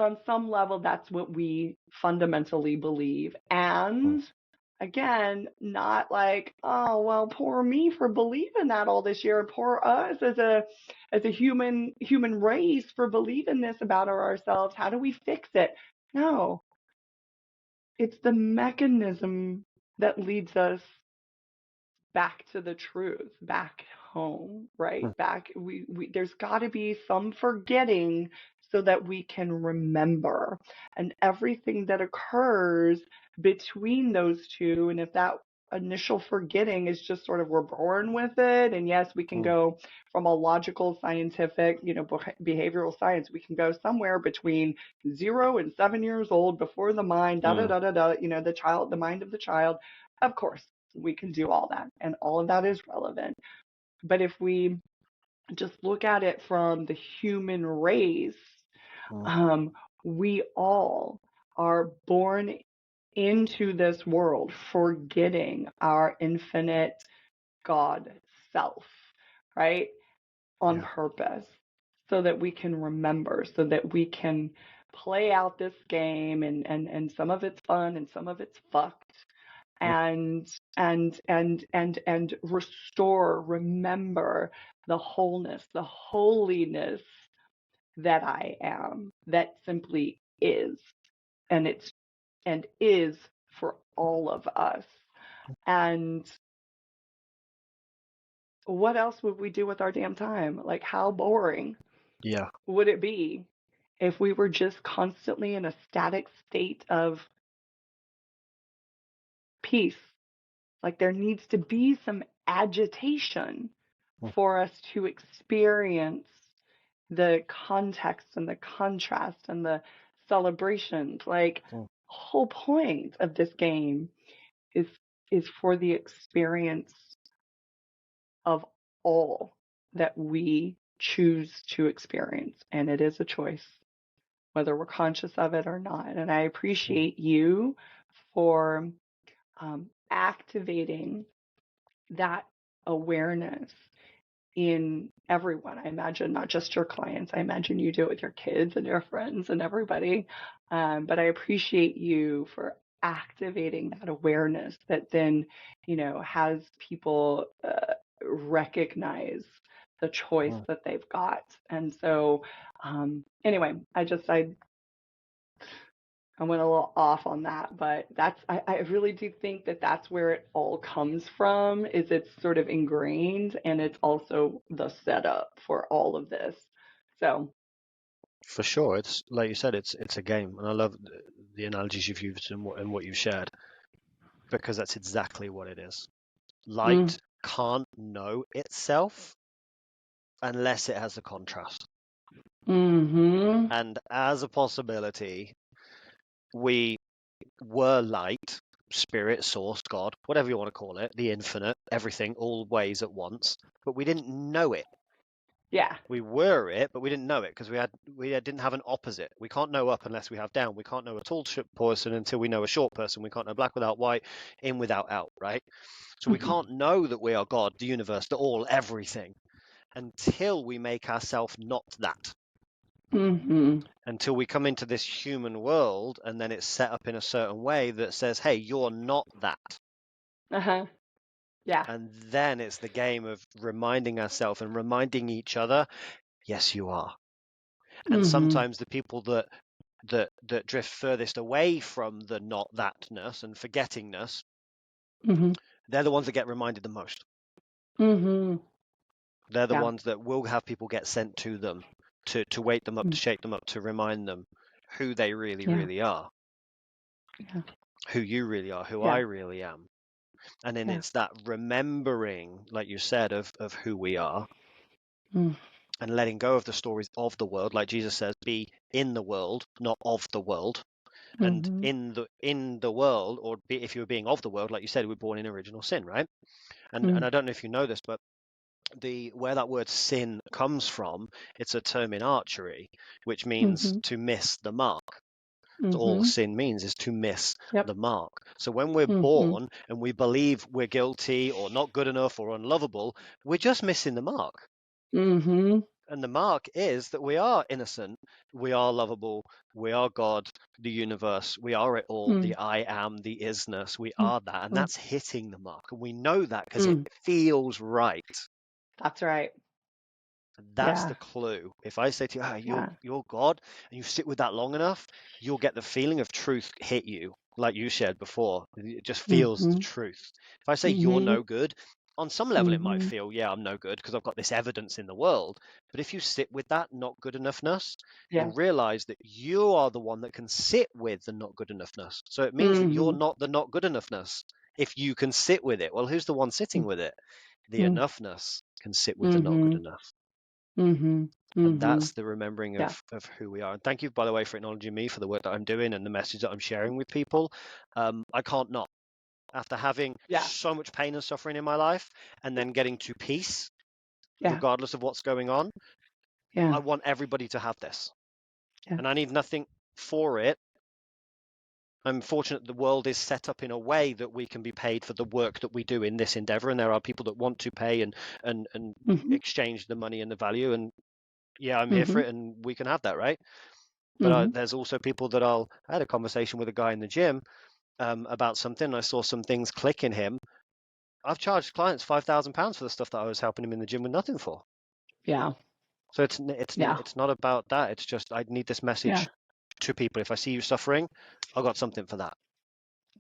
on some level that's what we fundamentally believe.
Mm,
And again, not like, oh well, poor me for believing that all this year, poor us as a human race for believing this about ourselves. How do we fix it? No, it's the mechanism that leads us back to the truth, back home,
mm,
right? Back, we there's got to be some forgetting so that we can remember. And everything that occurs between those two. And if that initial forgetting is just sort of we're born with it, and yes, we can
Mm,
go from a logical, scientific, behavioral science, we can go somewhere between 0 and 7 years old before the mind, da da
mm,
da da da, the mind of the child. Of course, we can do all that, and all of that is relevant. But if we just look at it from the human race,
mm,
um, we all are born into this world forgetting our infinite God self, right? On
yeah.
purpose, so that we can remember, so that we can play out this game, and some of it's fun and some of it's fucked,
Mm,
and restore, remember the wholeness, the holiness that I am, that simply is, and is for all of us. And what else would we do with our damn time? Like, how boring
yeah.
would it be if we were just constantly in a static state of peace? Like, there needs to be some agitation
Mm,
for us to experience the context and the contrast and the celebrations. Like,
mm,
whole point of this game is is for the experience of all that we choose to experience, and it is a choice whether we're conscious of it or not. And I
mm,
appreciate you for activating that awareness in everyone. I imagine not just your clients. I imagine you do it with your kids and your friends and everybody. But I appreciate you for activating that awareness that then, has people recognize the choice
mm.
that they've got. And so, anyway, I went a little off on that, but I really do think that that's where it all comes from, is it's sort of ingrained, and it's also the setup for all of this. So,
For sure, it's like you said, it's a game, and I love the analogies you've used and what you've shared, because that's exactly what it is.
mm,
Light can't know itself unless it has a contrast.
mm-hmm,
And as a possibility, we were light, spirit, source, God, whatever you want to call it, the infinite, everything, all ways at once, but we didn't know it.
yeah,
We were it, but we didn't know it because didn't have an opposite. We can't know up unless we have down. We can't know a tall person until we know a short person. We can't know black without white, in without out, right? So we
mm-hmm,
can't know that we are God, the universe, the all, everything, until we make ourselves not that.
mm-hmm,
Until we come into this human world and then it's set up in a certain way that says, hey, you're not that.
uh-huh, yeah,
And then it's the game of reminding ourselves and reminding each other, yes, you are. And
mm-hmm,
sometimes the people that drift furthest away from the not thatness and forgettingness,
mm-hmm,
they're the ones that get reminded the most.
mm-hmm,
They're the
yeah,
ones that will have people get sent to them to wake them up, to
mm,
shake them up, to remind them who they really,
yeah,
really are,
yeah,
who you really are, who I
yeah,
really am. And then
yeah,
it's that remembering, like you said, of who we are,
mm,
and letting go of the stories of the world. Like Jesus says, be in the world, not of the world. And
mm-hmm,
in the world, or if you were being of the world, like you said, we're born in original sin, right? And
mm,
I don't know if you know this, but where that word sin comes from, it's a term in archery, which means
mm-hmm,
to miss the mark. So all
mm-hmm,
sin means is to miss
yep,
the mark. So when we're
mm-hmm,
born and we believe we're guilty or not good enough or unlovable, we're just missing the mark.
mm-hmm,
And the mark is that we are innocent, we are lovable, we are God, the universe, we are it all,
mm,
the I am, the isness, we
mm,
are that. And
mm,
that's hitting the mark. And we know that because it
mm.
feels right.
That's right.
And that's
Yeah,
the clue. If I say to you,
yeah,
you're God, and you sit with that long enough, you'll get the feeling of truth hit you, like you shared before. It just feels the
mm-hmm,
truth. If I say you're
mm-hmm,
no good, On some level, it might feel, yeah, I'm no good because I've got this evidence in the world. But if you sit with that not good enoughness,
Yeah.
you'll realize that you are the one that can sit with the not good enoughness. So it means that you're not the not good enoughness. If you can sit with it, well, who's the one sitting with it? The enoughness can sit with the not good enough. And that's the remembering of who we are. And thank you, by the way, for acknowledging me for the work that I'm doing and the message that I'm sharing with people. I can't not. After having so much pain and suffering in my life and then getting to peace, regardless of what's going on, I want everybody to have this. And I need nothing for it. I'm fortunate the world is set up in a way that we can be paid for the work that we do in this endeavor. And there are people that want to pay and exchange the money and the value. And yeah, I'm here for it and we can have that, right? But there's also people that I had a conversation with a guy in the gym about something. I saw some things click in him. I've charged clients £5,000 for the stuff that I was helping him in the gym with nothing for.
Yeah.
So it's not about that. It's just I need this message to people. If I see you suffering, I've got something for that.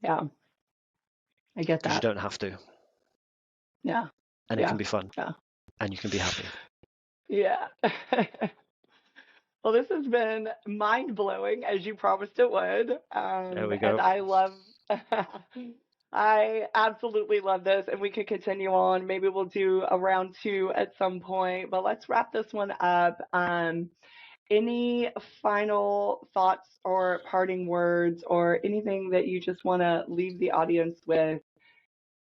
Yeah. I get that.
Because you don't have to.
Yeah.
And it can be fun.
Yeah.
And you can be happy.
Yeah. Well, this has been mind-blowing, as you promised it would.
There we go.
And I love, I absolutely love this. And we could continue on. Maybe we'll do a round 2 at some point. But let's wrap this one up. Any final thoughts or parting words or anything that you just want to leave the audience with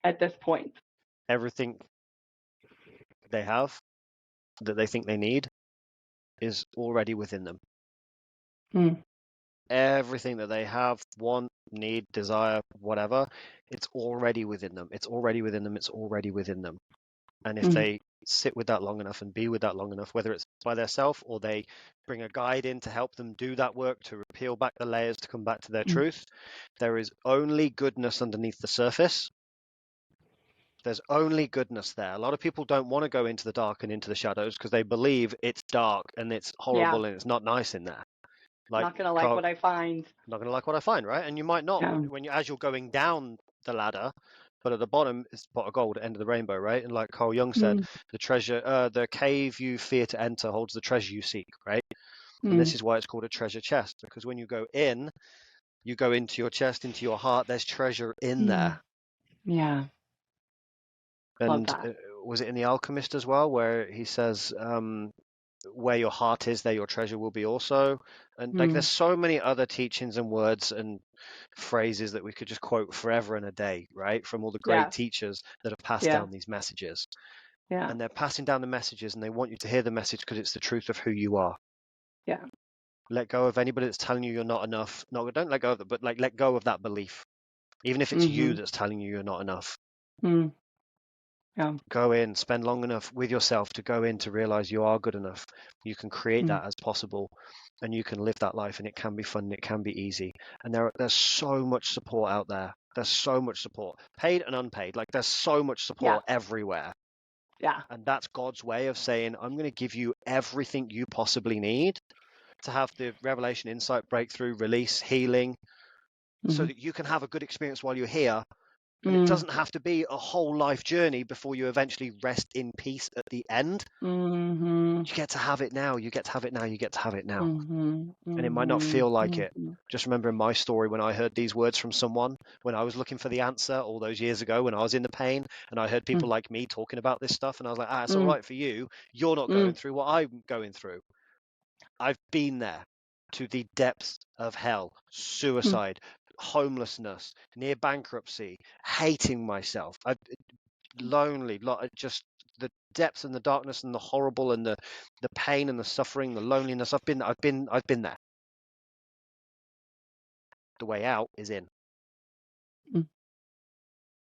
at this point?
Everything they have that they think they need is already within them. Everything that they have, want, need, desire, whatever, it's already within them. It's already within them. It's already within them. And if they sit with that long enough and be with that long enough, whether it's by themselves or they bring a guide in to help them do that work, to peel back the layers, to come back to their truth, there is only goodness underneath the surface. There's only goodness there. A lot of people don't want to go into the dark and into the shadows because they believe it's dark and it's horrible and it's not nice in there. Like,
not gonna like what I find.
Not gonna like what I find, right? And you might not when as you're going down the ladder, but at the bottom is the pot of gold, end of the rainbow, right? And like Carl Jung said, the cave you fear to enter holds the treasure you seek, right? And this is why it's called a treasure chest, because when you go into your chest, into your heart, there's treasure in there.
Yeah.
And was it in The Alchemist as well, where he says, where your heart is, there your treasure will be also. And like there's so many other teachings and words and phrases that we could just quote forever and a day, right? From all the great teachers that have passed down these messages.
Yeah.
And they're passing down the messages and they want you to hear the message because it's the truth of who you are.
Yeah.
Let go of anybody that's telling you you're not enough. No, don't let go of it, but like let go of that belief. Even if it's you that's telling you you're not enough.
Yeah.
Go in, spend long enough with yourself to go in to realize you are good enough. You can create that as possible and you can live that life and it can be fun and it can be easy. And there's so much support out there. There's so much support, paid and unpaid. Like there's so much support everywhere.
Yeah.
And that's God's way of saying, I'm going to give you everything you possibly need to have the revelation, insight, breakthrough, release, healing, so that you can have a good experience while you're here. And it doesn't have to be a whole life journey before you eventually rest in peace at the end. You get to have it now. You get to have it now. You get to have it now. And it might not feel like it. Just remembering my story when I heard these words from someone, when I was looking for the answer all those years ago, when I was in the pain, and I heard people like me talking about this stuff. And I was like, it's all right for you. You're not going through what I'm going through. I've been there to the depths of hell, suicide, homelessness, near bankruptcy, hating myself, lonely, just the depths and the darkness and the horrible and the pain and the suffering, the loneliness. I've been there. The way out is in.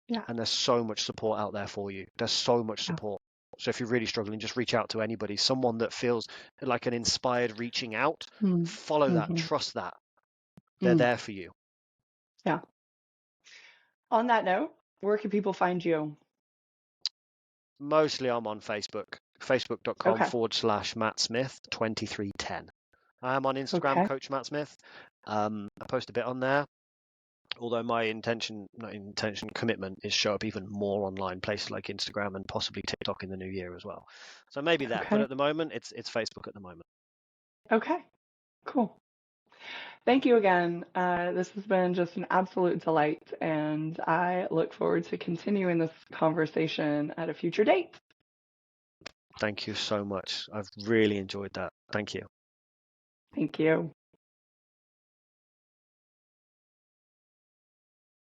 Yeah.
And there's so much support out there for you. There's so much support. So if you're really struggling, just reach out to anybody, someone that feels like an inspired reaching out. Follow that, trust that. They're there for you.
Yeah. On that note, where can people find you?
Mostly I'm on Facebook, facebook.com/Matt Smith 2310. I am on Instagram, Coach Matt Smith. I post a bit on there. Although my commitment is show up even more online places like Instagram and possibly TikTok in the new year as well. So maybe that, but
Okay.
at the moment it's Facebook at the moment.
Okay. Cool. Thank you again. This has been just an absolute delight, and I look forward to continuing this conversation at a future date.
Thank you so much. I've really enjoyed that. Thank you.
Thank you.